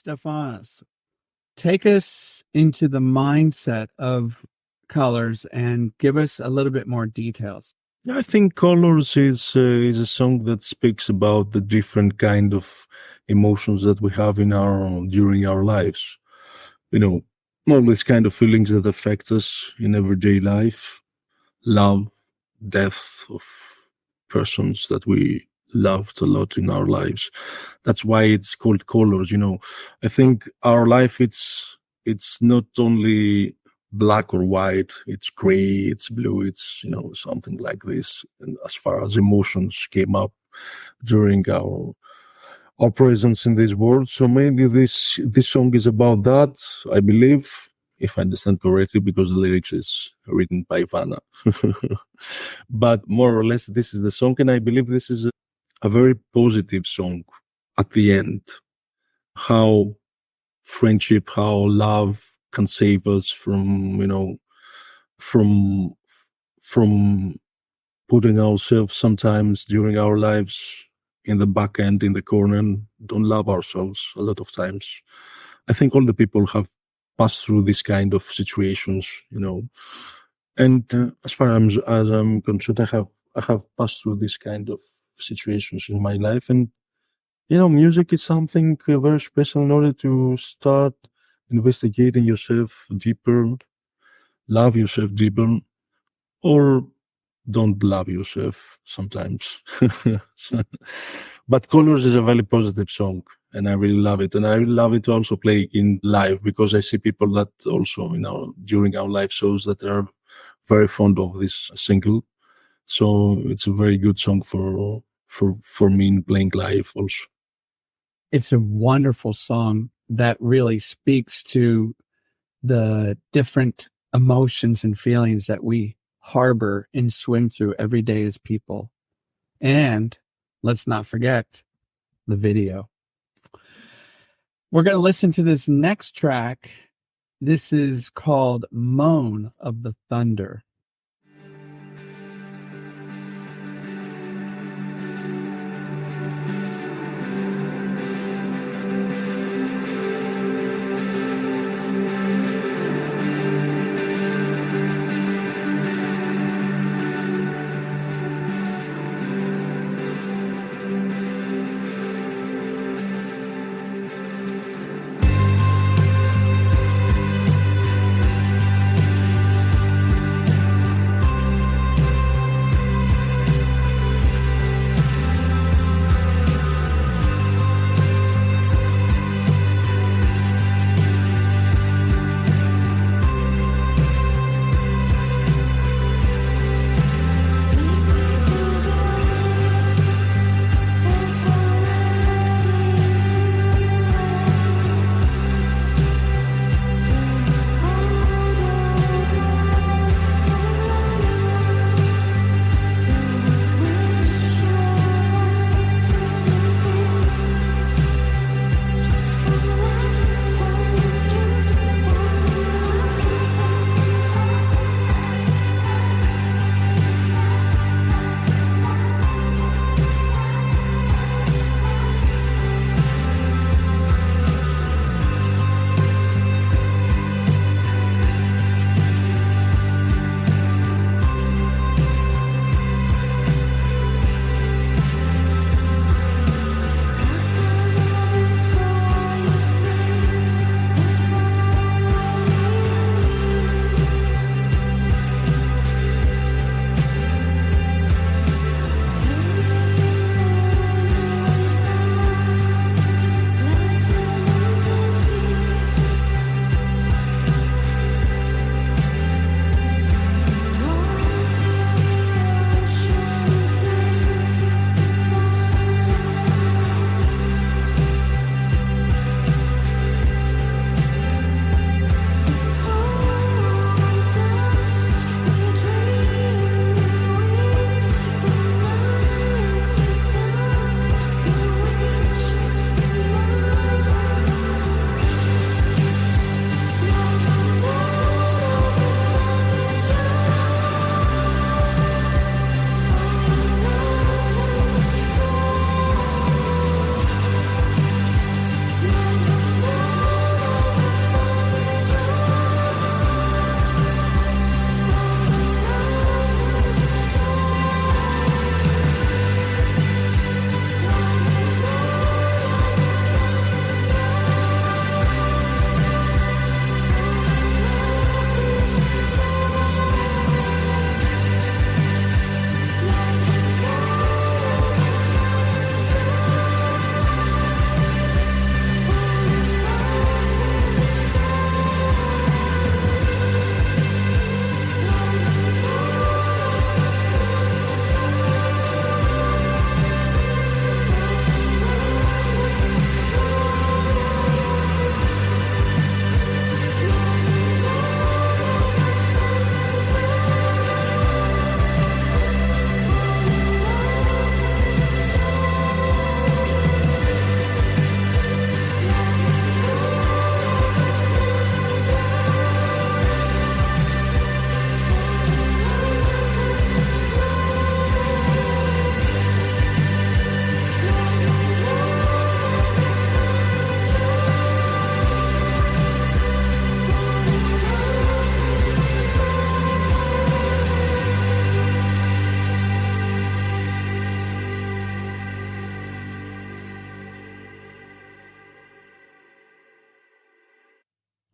Stefanos, take us into the mindset of colors and give us a little bit more details. I think Colors is a song that speaks about the different kind of emotions that we have during our lives. All these kind of feelings that affect us in everyday life: love, death of persons that we loved a lot in our lives. That's why it's called Colors. I think our life, it's not only black or white, it's gray, it's blue, it's something like this. And as far as emotions came up during our presence in this world, so maybe this song is about that, I believe, if I understand correctly, because the lyrics is written by Vana. But more or less, this is the song, and I believe this is a very positive song at the end. How friendship, how love can save us from putting ourselves sometimes during our lives in the back end, in the corner, and don't love ourselves a lot of times. I think all the people have passed through this kind of situations, and as far as I'm concerned, I have passed through this kind of situations in my life, and music is something very special in order to start investigating yourself deeper, love yourself deeper, or don't love yourself sometimes. But Colors is a very positive song, and I really love it. And I really love it to also play in live, because I see people that also, during our live shows, that are very fond of this single. So it's a very good song for me in playing live also. It's a wonderful song that really speaks to the different emotions and feelings that we harbor and swim through every day as people. And let's not forget the video. We're going to listen to this next track. This is called Moan of the Thunder.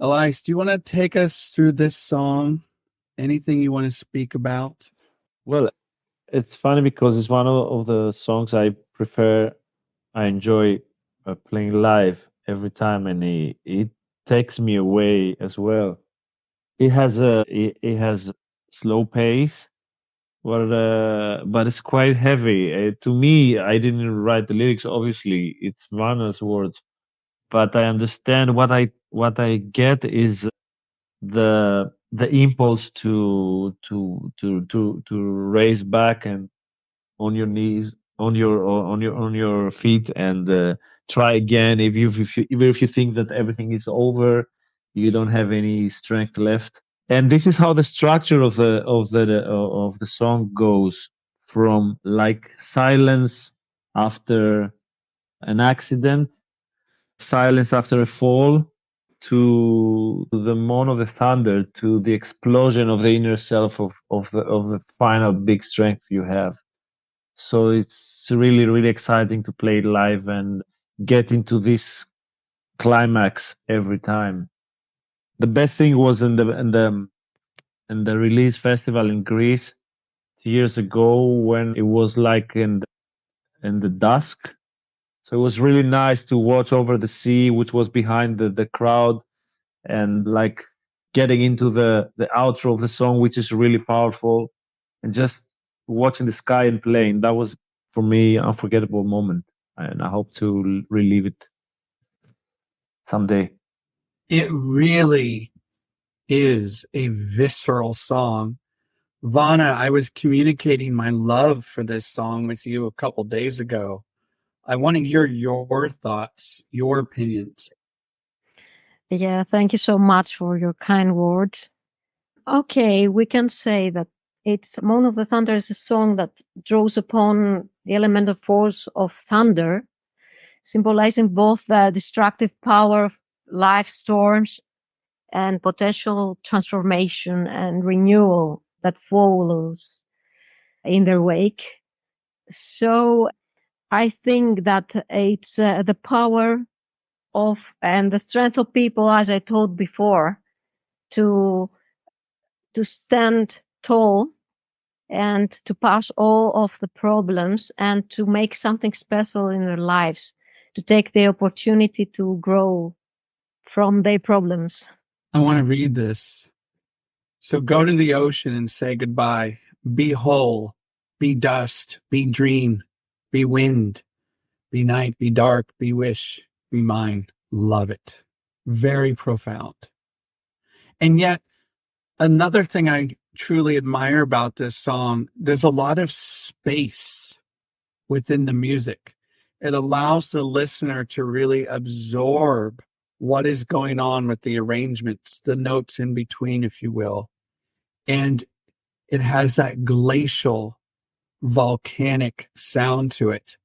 Elias, do you want to take us through this song? Anything you want to speak about? Well, it's funny because it's one of the songs I prefer. I enjoy playing live every time, and it takes me away as well. It has slow pace, but it's quite heavy. To me, I didn't write the lyrics. Obviously, it's Vana's words, but I understand what I get is the impulse to raise back and on your knees, on your feet, and try again. Even if you think that everything is over, you don't have any strength left. And this is how the structure of the song goes, from like silence after an accident, silence after a fall, to the moan of the thunder, to the explosion of the inner self of the final big strength you have. So it's really, really exciting to play it live and get into this climax every time. The best thing was in the release festival in Greece 2 years ago, when it was like in the dusk. So it was really nice to watch over the sea, which was behind the crowd, and like getting into the outro of the song, which is really powerful, and just watching the sky and playing. That was, for me, unforgettable moment, and I hope to relive it someday. It really is a visceral song. Vana, I was communicating my love for this song with you a couple days ago. I want to hear your thoughts, your opinions. Yeah, thank you so much for your kind words. Okay, we can say that it's Moan of the Thunder is a song that draws upon the elemental force of thunder, symbolizing both the destructive power of life storms and potential transformation and renewal that follows in their wake. So I think that it's the power of and the strength of people, as I told before, to stand tall and to pass all of the problems and to make something special in their lives, to take the opportunity to grow from their problems. I want to read this. So go to the ocean and say goodbye. Be whole, be dust, be dream, be wind, be night, be dark, be wish, be mine. Love it. Very profound. And yet, another thing I truly admire about this song, there's a lot of space within the music. It allows the listener to really absorb what is going on with the arrangements, the notes in between, if you will. And it has that glacial, volcanic sound to it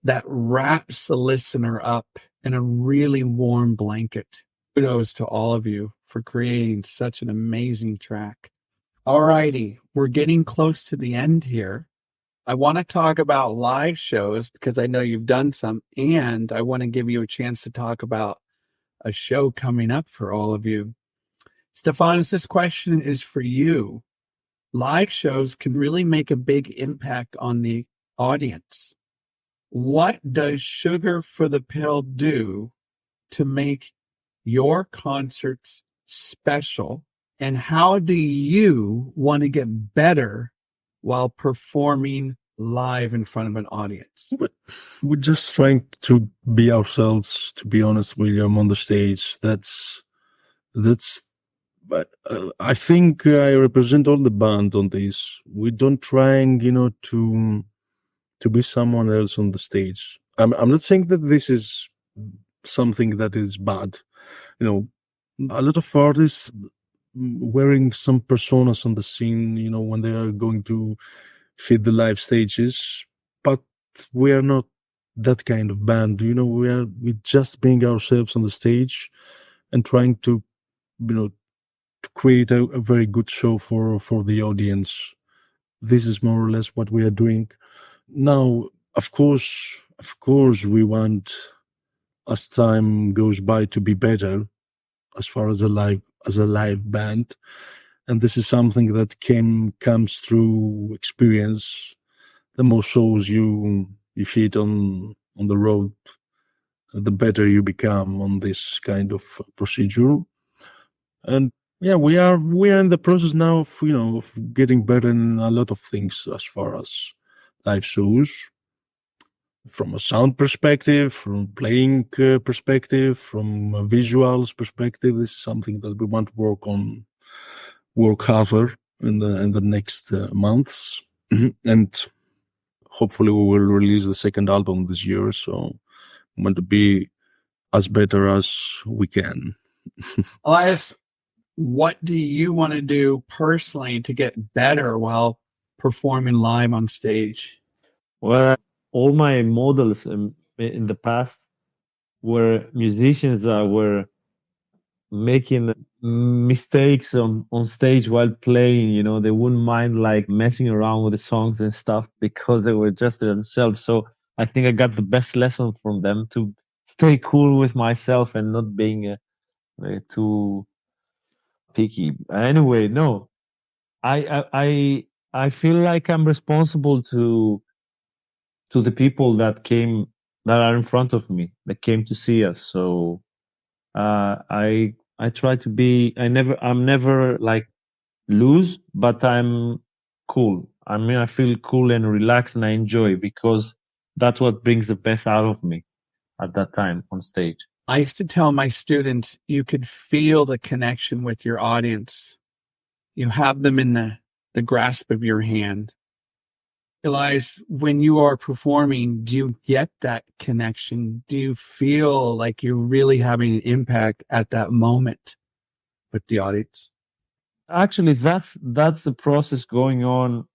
that wraps the listener up in a really warm blanket. Kudos to all of you for creating such an amazing track. All righty, we're getting close to the end here. I want to talk about live shows because I know you've done some, and I want to give you a chance to talk about a show coming up for all of you. Stefanos, this question is for you. Live shows can really make a big impact on the audience. What does Sugar for the Pill do to make your concerts special? And how do you want to get better while performing live in front of an audience? We're just trying to be ourselves, to be honest, William, on the stage. But I think I represent all the band on this. We don't trying, to be someone else on the stage. I'm not saying that this is something that is bad. A lot of artists wearing some personas on the scene, when they are going to hit the live stages, but we are not that kind of band. We're just being ourselves on the stage and trying to, to create a very good show for the audience. This is more or less what we are doing. Now, of course, we want, as time goes by, to be better. as far as a live band. And this is something that comes through experience. The more shows you hit on the road, the better you become on this kind of procedure. And yeah, we are in the process now of getting better in a lot of things as far as live shows, from a sound perspective, from playing perspective, from a visuals perspective. This is something that we want to work harder in the next months, and hopefully we will release the second album this year. So we want to be as better as we can. Elias, what do you want to do personally to get better while performing live on stage? Well, all my models in the past were musicians that were making mistakes on stage while playing. They wouldn't mind like messing around with the songs and stuff because they were just themselves. So I think I got the best lesson from them to stay cool with myself and not being too picky. Anyway, no, I feel like I'm responsible to the people that are in front of me, that came to see us. So I try to be. I'm never like loose, but I'm cool. I mean, I feel cool and relaxed, and I enjoy, because that's what brings the best out of me at that time on stage. I used to tell my students, you could feel the connection with your audience. You have them in the grasp of your hand. Elias, when you are performing, do you get that connection? Do you feel like you're really having an impact at that moment with the audience? Actually, that's the process going on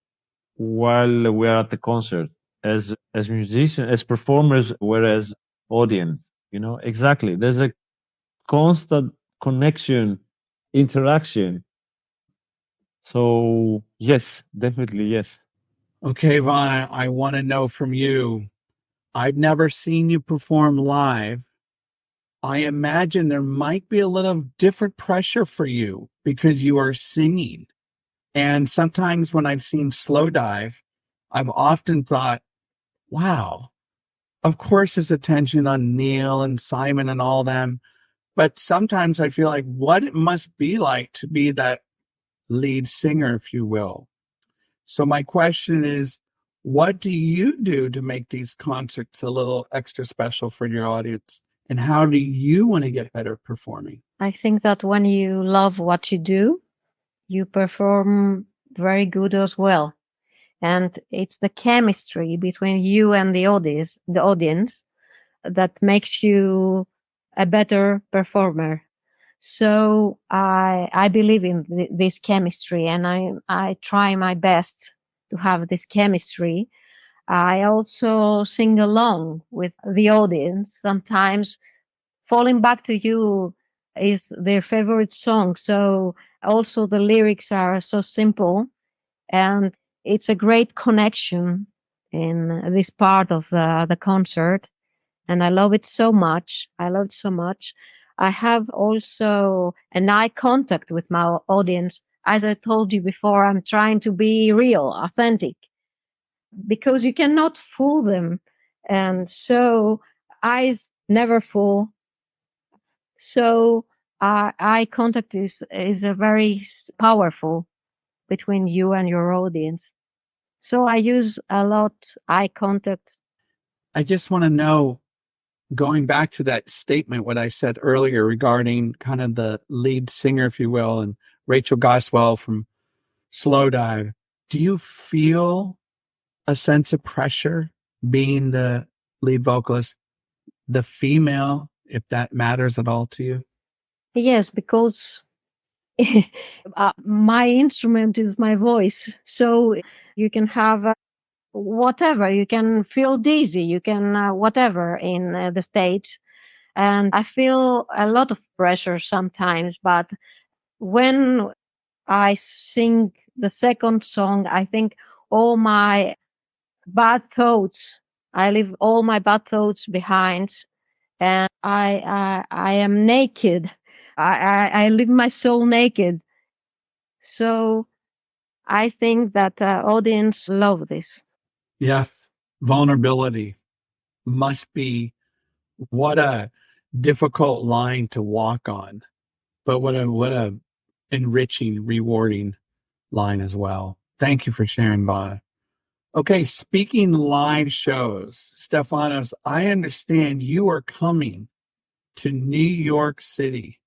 while we're at the concert, as musicians, as performers, whereas audience. Exactly. There's a constant connection, interaction. So yes, definitely yes. Okay, Vana, I want to know from you. I've never seen you perform live. I imagine there might be a little different pressure for you because you are singing. And sometimes when I've seen Slow Dive, I've often thought, wow, of course there's attention on Neil and Simon and all them. But sometimes I feel like what it must be like to be that lead singer, if you will. So my question is, what do you do to make these concerts a little extra special for your audience? And how do you want to get better performing? I think that when you love what you do, you perform very good as well. And it's the chemistry between you and the audience that makes you a better performer. So I believe in this chemistry, and I try my best to have this chemistry. I also sing along with the audience. Sometimes Falling Back to You is their favorite song. So also the lyrics are so simple, and it's a great connection in this part of the concert. And I love it so much. I love it so much. I have also an eye contact with my audience. As I told you before, I'm trying to be real, authentic, because you cannot fool them. And so eyes never fool. So eye contact is a very powerful between you and your audience. So I use a lot eye contact. I just want to know, going back to that statement, what I said earlier regarding kind of the lead singer, if you will, and Rachel Goswell from Slow Dive, do you feel a sense of pressure being the lead vocalist, the female, if that matters at all to you? Yes, because my instrument is my voice. So you can have whatever, you can feel dizzy, you can whatever in the stage. And I feel a lot of pressure sometimes, but when I sing the second song, I think all my bad thoughts, I leave all my bad thoughts behind, and I am naked. I leave my soul naked. So I think that audience love this. Yes. Vulnerability must be what a difficult line to walk on, but what a enriching, rewarding line as well. Thank you for sharing, Vana. Okay, speaking live shows, Stefanos, I understand you are coming to New York City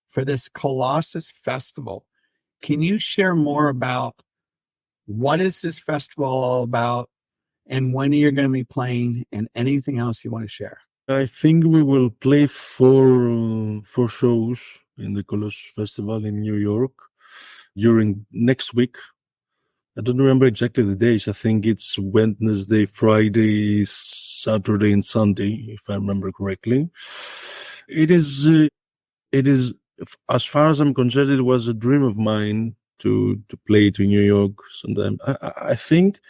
for this Colossus Festival. Can you share more about what is this festival all about and when you're going to be playing and anything else you want to share? I think we will play four shows in the Colossus Festival in New York during next week. I don't remember exactly the days. I think it's Wednesday, Friday, Saturday, and Sunday, if I remember correctly. It is, as far as I'm concerned, it was a dream of mine to play to New York sometime. I think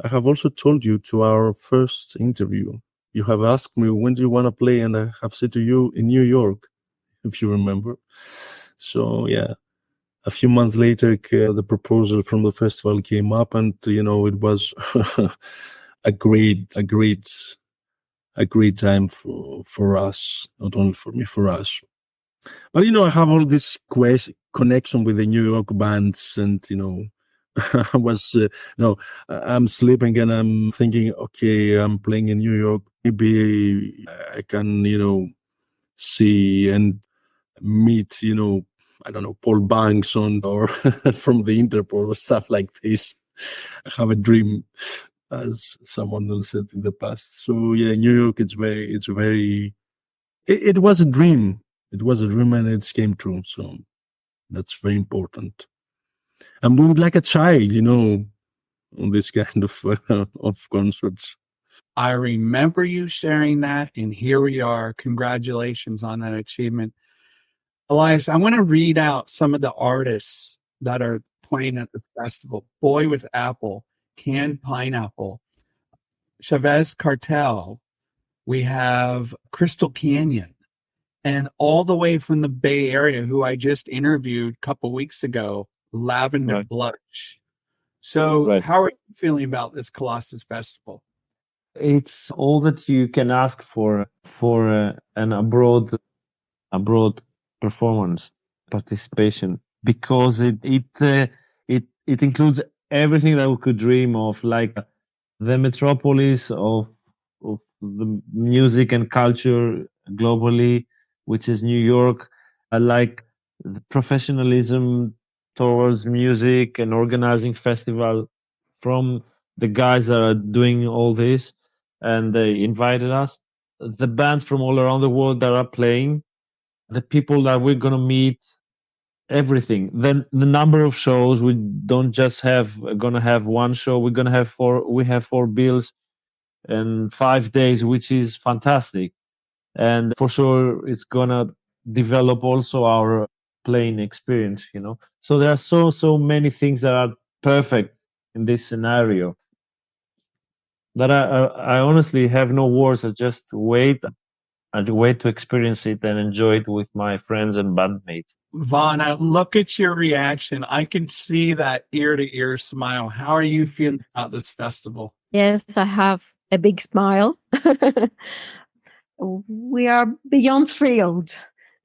I have also told you to our first interview. You have asked me, when do you want to play? And I have said to you, in New York, if you remember. So, yeah. A few months later, the proposal from the festival came up, and it was a great time for us. Not only for me, for us. But I have all this connection with the New York bands, and I was I'm sleeping and I'm thinking, okay, I'm playing in New York. Maybe I can see and meet I don't know, Paul Banks or from the Interpol or stuff like this. I have a dream, as someone else said in the past. So yeah, New York, it was a dream. It was a dream and it came true. So that's very important. I'm moving like a child, on this kind of concerts. I remember you sharing that, and here we are. Congratulations on that achievement. Elias, I want to read out some of the artists that are playing at the festival. Boy with Apple, Canned Pineapple, Chavez Cartel. We have Crystal Canyon, and all the way from the Bay Area, who I just interviewed a couple weeks ago, Lavender Blush. So how are you feeling about this Colossus Festival? It's all that you can ask for an abroad performance participation, because it includes everything that we could dream of, like the metropolis of the music and culture globally, which is New York. I like the professionalism towards music and organizing festival from the guys that are doing all this, and they invited us. The bands from all around the world that are playing, the people that we're gonna meet, everything. Then the number of shows, we don't just gonna have one show. We're gonna have four. We have 4 bills and 5 days, which is fantastic. And for sure, it's gonna develop also our playing experience. So there are so many things that are perfect in this scenario that I honestly have no words. I just wait. I wait to experience it and enjoy it with my friends and bandmates. Vana, look at your reaction. I can see that ear to ear smile. How are you feeling about this festival? Yes, I have a big smile. We are beyond thrilled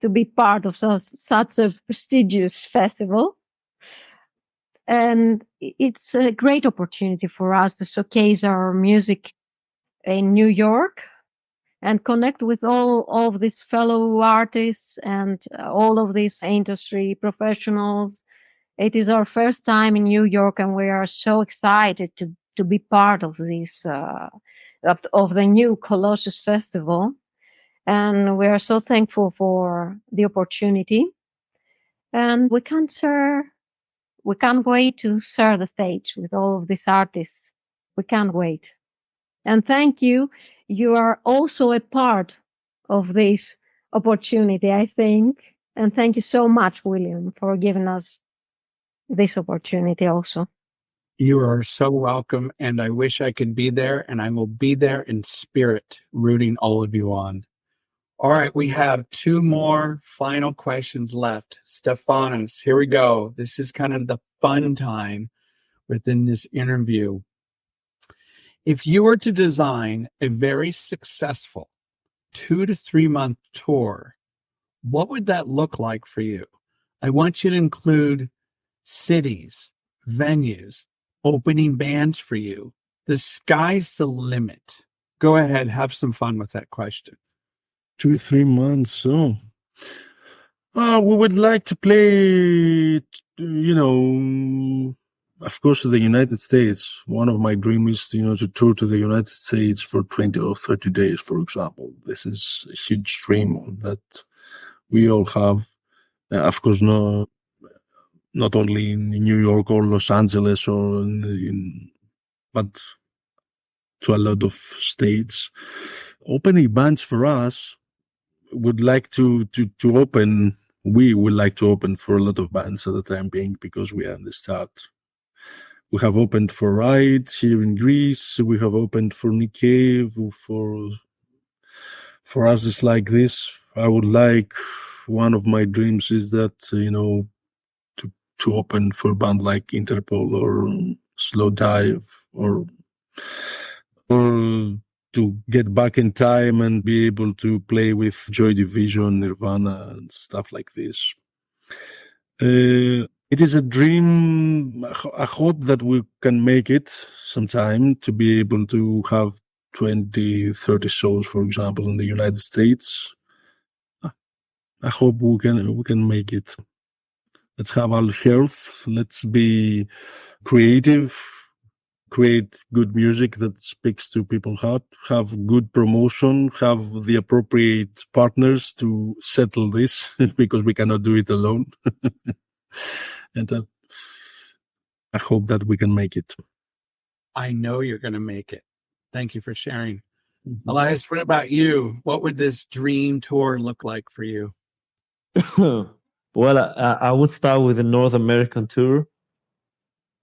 to be part of such a prestigious festival. And it's a great opportunity for us to showcase our music in New York and connect with all of these fellow artists and all of these industry professionals. It is our first time in New York, and we are so excited to be part of this of the new Colossus Festival. And we are so thankful for the opportunity. And we can't wait to share the stage with all of these artists. We can't wait. And thank you. You are also a part of this opportunity, I think. And thank you so much, William, for giving us this opportunity also. You are so welcome, and I wish I could be there, and I will be there in spirit, rooting all of you on. All right, we have two more final questions left. Stefanos, here we go. This is kind of the fun time within this interview. If you were to design a very successful 2 to 3 month tour, what would that look like for you? I want you to include cities, venues, opening bands for you. The sky's the limit. Go ahead, have some fun with that question. 2-3 months. So, we would like to play, of course, to the United States. One of my dreams is, to tour to the United States for 20 or 30 days, for example. This is a huge dream that we all have. Of course, not only in New York or Los Angeles but to a lot of states. Opening bands for us would like to open. We would like to open for a lot of bands at the time being, because we are in the start. We have opened for Ride here in Greece. We have opened for Nick Cave, for artists like this. I would like, one of my dreams is that, to open for a band like Interpol or Slow Dive, or to get back in time and be able to play with Joy Division, Nirvana, and stuff like this. It is a dream. I hope that we can make it sometime to be able to have 20, 30 shows, for example, in the United States. I hope we can make it. Let's have our health. Let's be creative. Create good music that speaks to people's heart. Have good promotion. Have the appropriate partners to settle this, because we cannot do it alone. And I hope that we can make it. I know you're going to make it. Thank you for sharing. Elias, what about you? What would this dream tour look like for you? Well, I would start with a North American tour,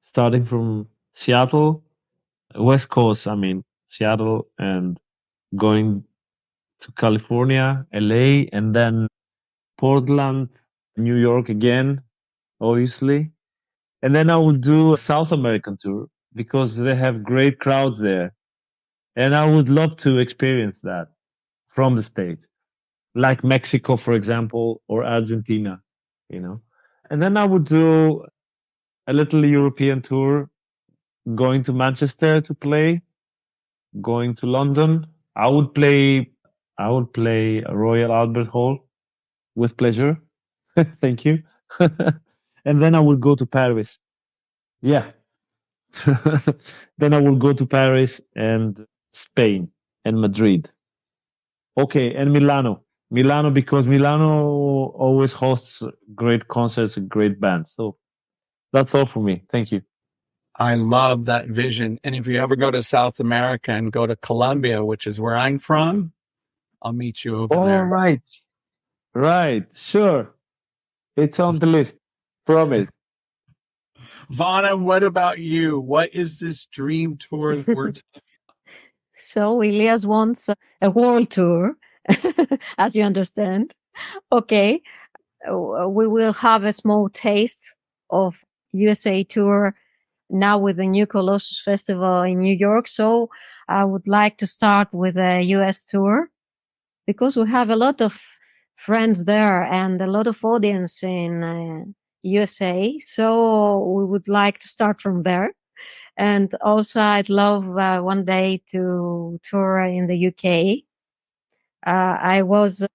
starting from Seattle, West Coast, Seattle, and going to California, LA, and then Portland, New York again, obviously. And then I would do a South American tour, because they have great crowds there. And I would love to experience that from the stage, like Mexico, for example, or Argentina, And then I would do a little European tour, going to Manchester to play, going to London. I would play Royal Albert Hall with pleasure. Thank you. And then I would go to Paris. Yeah. Then I will go to Paris and Spain and Madrid. Okay, and Milano. Because Milano always hosts great concerts and great bands. So that's all for me. Thank you. I love that vision. And if you ever go to South America and go to Colombia, which is where I'm from, I'll meet you over there. All right. Right. Sure. It's on the list. Promise. Vana, what about you? What is this dream tour that we're So Elias wants a world tour, as you understand. Okay, we will have a small taste of USA tour now with the new Colossus Festival in New York. So I would like to start with a US tour, because we have a lot of friends there and a lot of audience in USA. So we would like to start from there. And also I'd love one day to tour in the UK. I was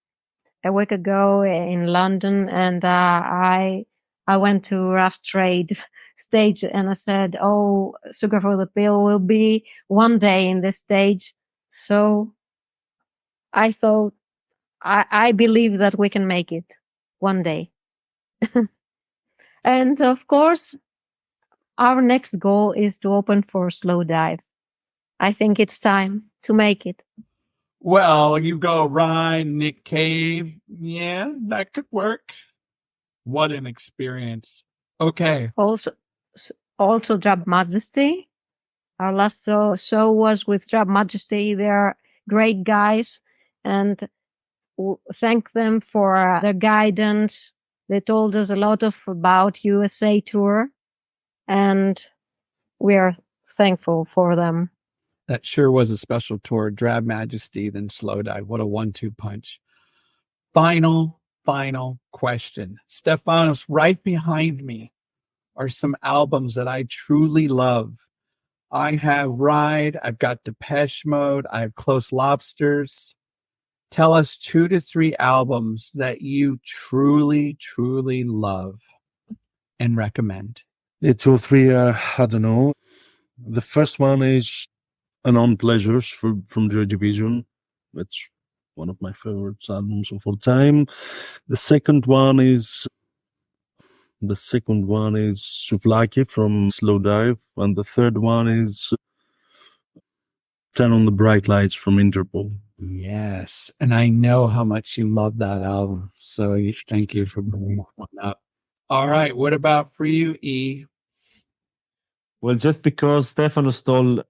a week ago in London, and I went to Rough Trade stage, and I said, "Oh, Sugar for the Pill will be one day in this stage." So I thought, I believe that we can make it one day. And of course, our next goal is to open for Slow Dive. I think it's time to make it. Well, you go Ride, Nick Cave. Yeah, that could work. What an experience. Okay. Also Drab Majesty. Our last show was with Drab Majesty. They are great guys, and thank them for their guidance. They told us a lot about USA tour, and we are thankful for them. That sure was a special tour. Drab Majesty, then Slow Dive. What a 1-2 punch. Final question. Stefanos, right behind me are some albums that I truly love. I have Ride, I've got Depeche Mode, I have Close Lobsters. Tell us 2 to 3 albums that you truly love and recommend. 2 or 3, I don't know. The first one is Unknown Pleasures from Joy Division. That's one of my favorite albums of all time. The second one is Souvlaki from Slow Dive, and the third one is Turn on the Bright Lights from Interpol. Yes, and I know how much you love that album, so thank you for bringing that one up. All right, what about for you, E? Well, just because Stefano stole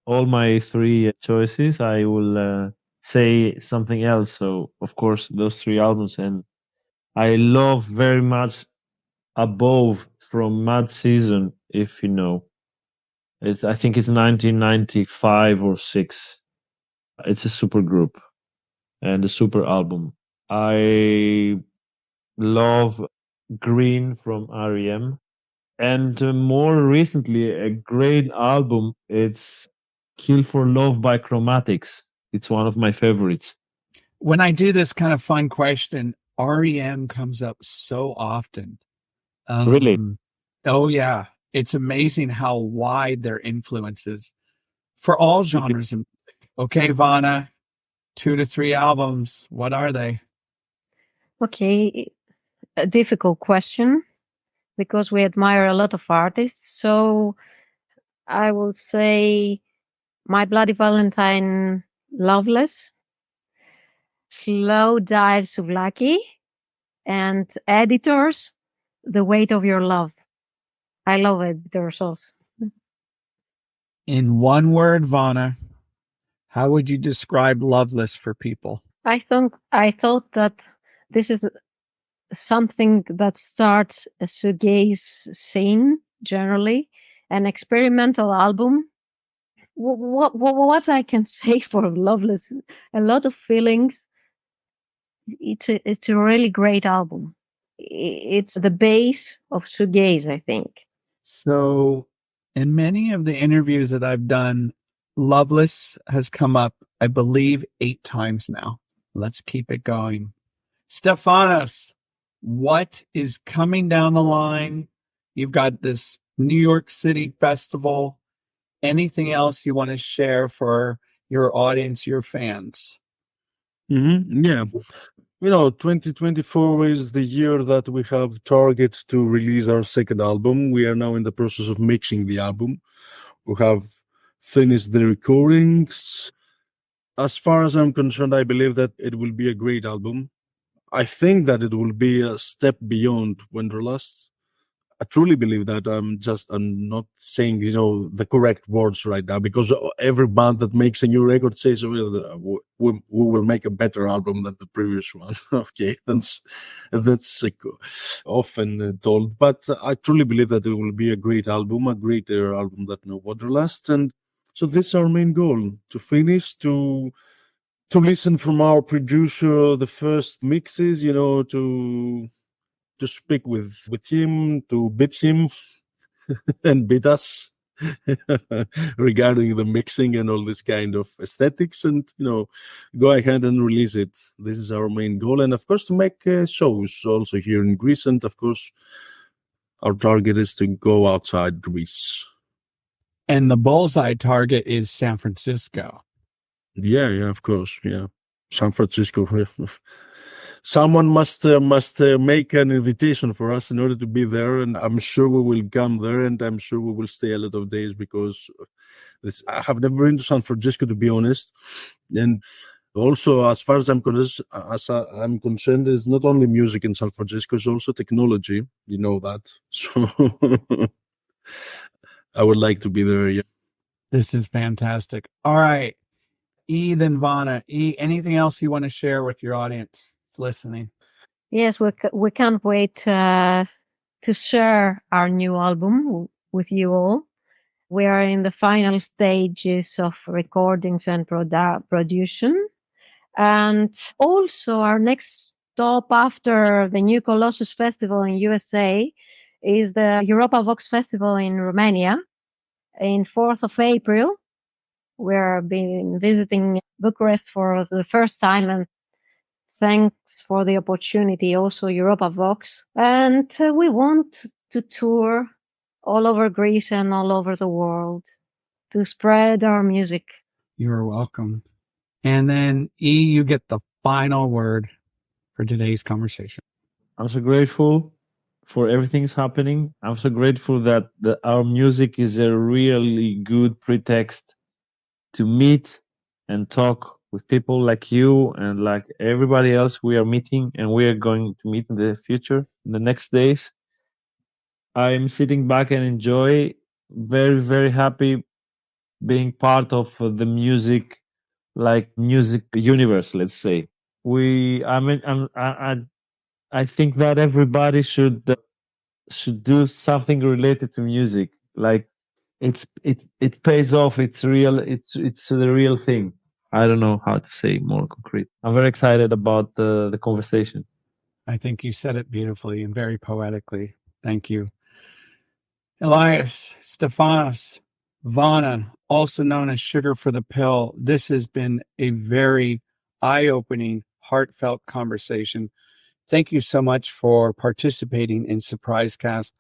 all my 3 choices, I will say something else. So, of course, those 3 albums, and I love very much Above from Mad Season, if you know. I think it's 1995 or 6. It's a super group and a super album. I love Green from R.E.M. And more recently, a great album. It's Kill for Love by Chromatics. It's one of my favorites. When I do this kind of fun question, REM comes up so often. Really? Oh, yeah. It's amazing how wide their influence is for all genres of music. Okay, Vana, 2 to 3 albums. What are they? Okay, a difficult question because we admire a lot of artists. So I will say My Bloody Valentine, Loveless, Slow Dive, Souvlaki, and Editors, The Weight of Your Love. I love Editors also. In one word, Vana, how would you describe Loveless for people? I thought that this is something that starts a shoegaze scene generally, an experimental album. What I can say for Loveless, a lot of feelings. It's a really great album. It's the base of shoegaze, I think. So, in many of the interviews that I've done, Loveless has come up, I believe, 8 times now. Let's keep it going. Stefanos, what is coming down the line? You've got this New York City festival. Anything else you want to share for your audience, your fans? Yeah. 2024 is the year that we have targets to release our second album. We are now in the process of mixing the album. We have finished the recordings. As far as I'm concerned, I believe that it will be a great album. I think that it will be a step beyond Wanderlust. I truly believe that. I'm not saying, the correct words right now, because every band that makes a new record says, we will make a better album than the previous one. Okay, that's often told, but I truly believe that it will be a great album, a greater album than Wanderlust. And so this is our main goal, to finish, to listen from our producer the first mixes, to speak with him, to beat him and beat us regarding the mixing and all this kind of aesthetics, and go ahead and release it. This is our main goal, and of course to make shows also here in Greece, and of course our target is to go outside Greece. And the bullseye target is San Francisco. Yeah, of course, yeah. San Francisco. Someone must make an invitation for us in order to be there, and I'm sure we will come there, and I'm sure we will stay a lot of days, because I have never been to San Francisco, to be honest. And also, as far as I'm concerned, it's not only music in San Francisco, it's also technology. You know that. So I would like to be there. Yeah. This is fantastic. All right. E, then Vana. E, anything else you want to share with your audience listening? Yes, we can't wait to share our new album with you all. We are in the final stages of recordings and production. And also our next stop after the New Colossus Festival in USA is the Europa Vox Festival in Romania in 4th of April. We're been visiting Bucharest for the first time, and thanks for the opportunity, also Europa Vox. And we want to tour all over Greece and all over the world to spread our music. You're welcome. And then E, you get the final word for today's conversation. I'm so grateful for everything's happening. I'm so grateful that our music is a really good pretext to meet and talk with people like you and like everybody else we are meeting and we are going to meet in the future, in the next days. I'm sitting back and enjoy, very, very happy being part of the music, like music universe, let's say. I think that everybody should do something related to music. Like it pays off. It's real. It's the real thing. I don't know how to say more concrete. I'm very excited about the conversation. I think you said it beautifully and very poetically. Thank you. Elias, Stefanos, Vana, also known as Sugar for the Pill. This has been a very eye-opening, heartfelt conversation. Thank you so much for participating in Surprise Cast.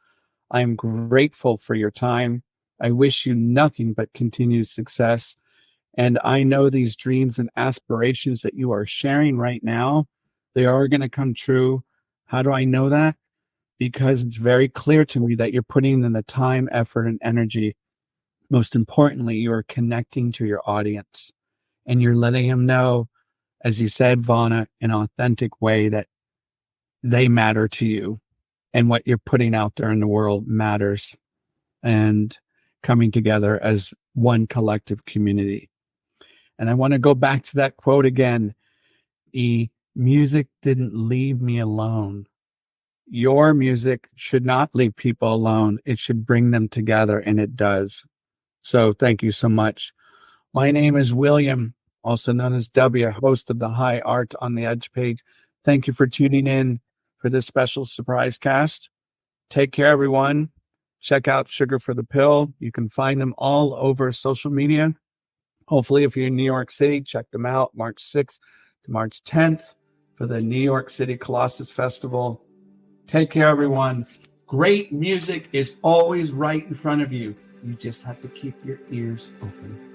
I'm grateful for your time. I wish you nothing but continued success. And I know these dreams and aspirations that you are sharing right now, they are going to come true. How do I know that? Because it's very clear to me that you're putting in the time, effort, and energy. Most importantly, you are connecting to your audience and you're letting them know, as you said, Vana, in an authentic way that they matter to you and what you're putting out there in the world matters, and coming together as one collective community. And I want to go back to that quote again. Music didn't leave me alone. Your music should not leave people alone. It should bring them together, and it does. So thank you so much. My name is William, also known as W, host of the High Art on the Edge page. Thank you for tuning in for this special surprise cast. Take care, everyone. Check out Sugar for the Pill. You can find them all over social media. Hopefully, if you're in New York City, check them out March 6th to March 10th for the New York City Colossus Festival. Take care, everyone. Great music is always right in front of you. You just have to keep your ears open.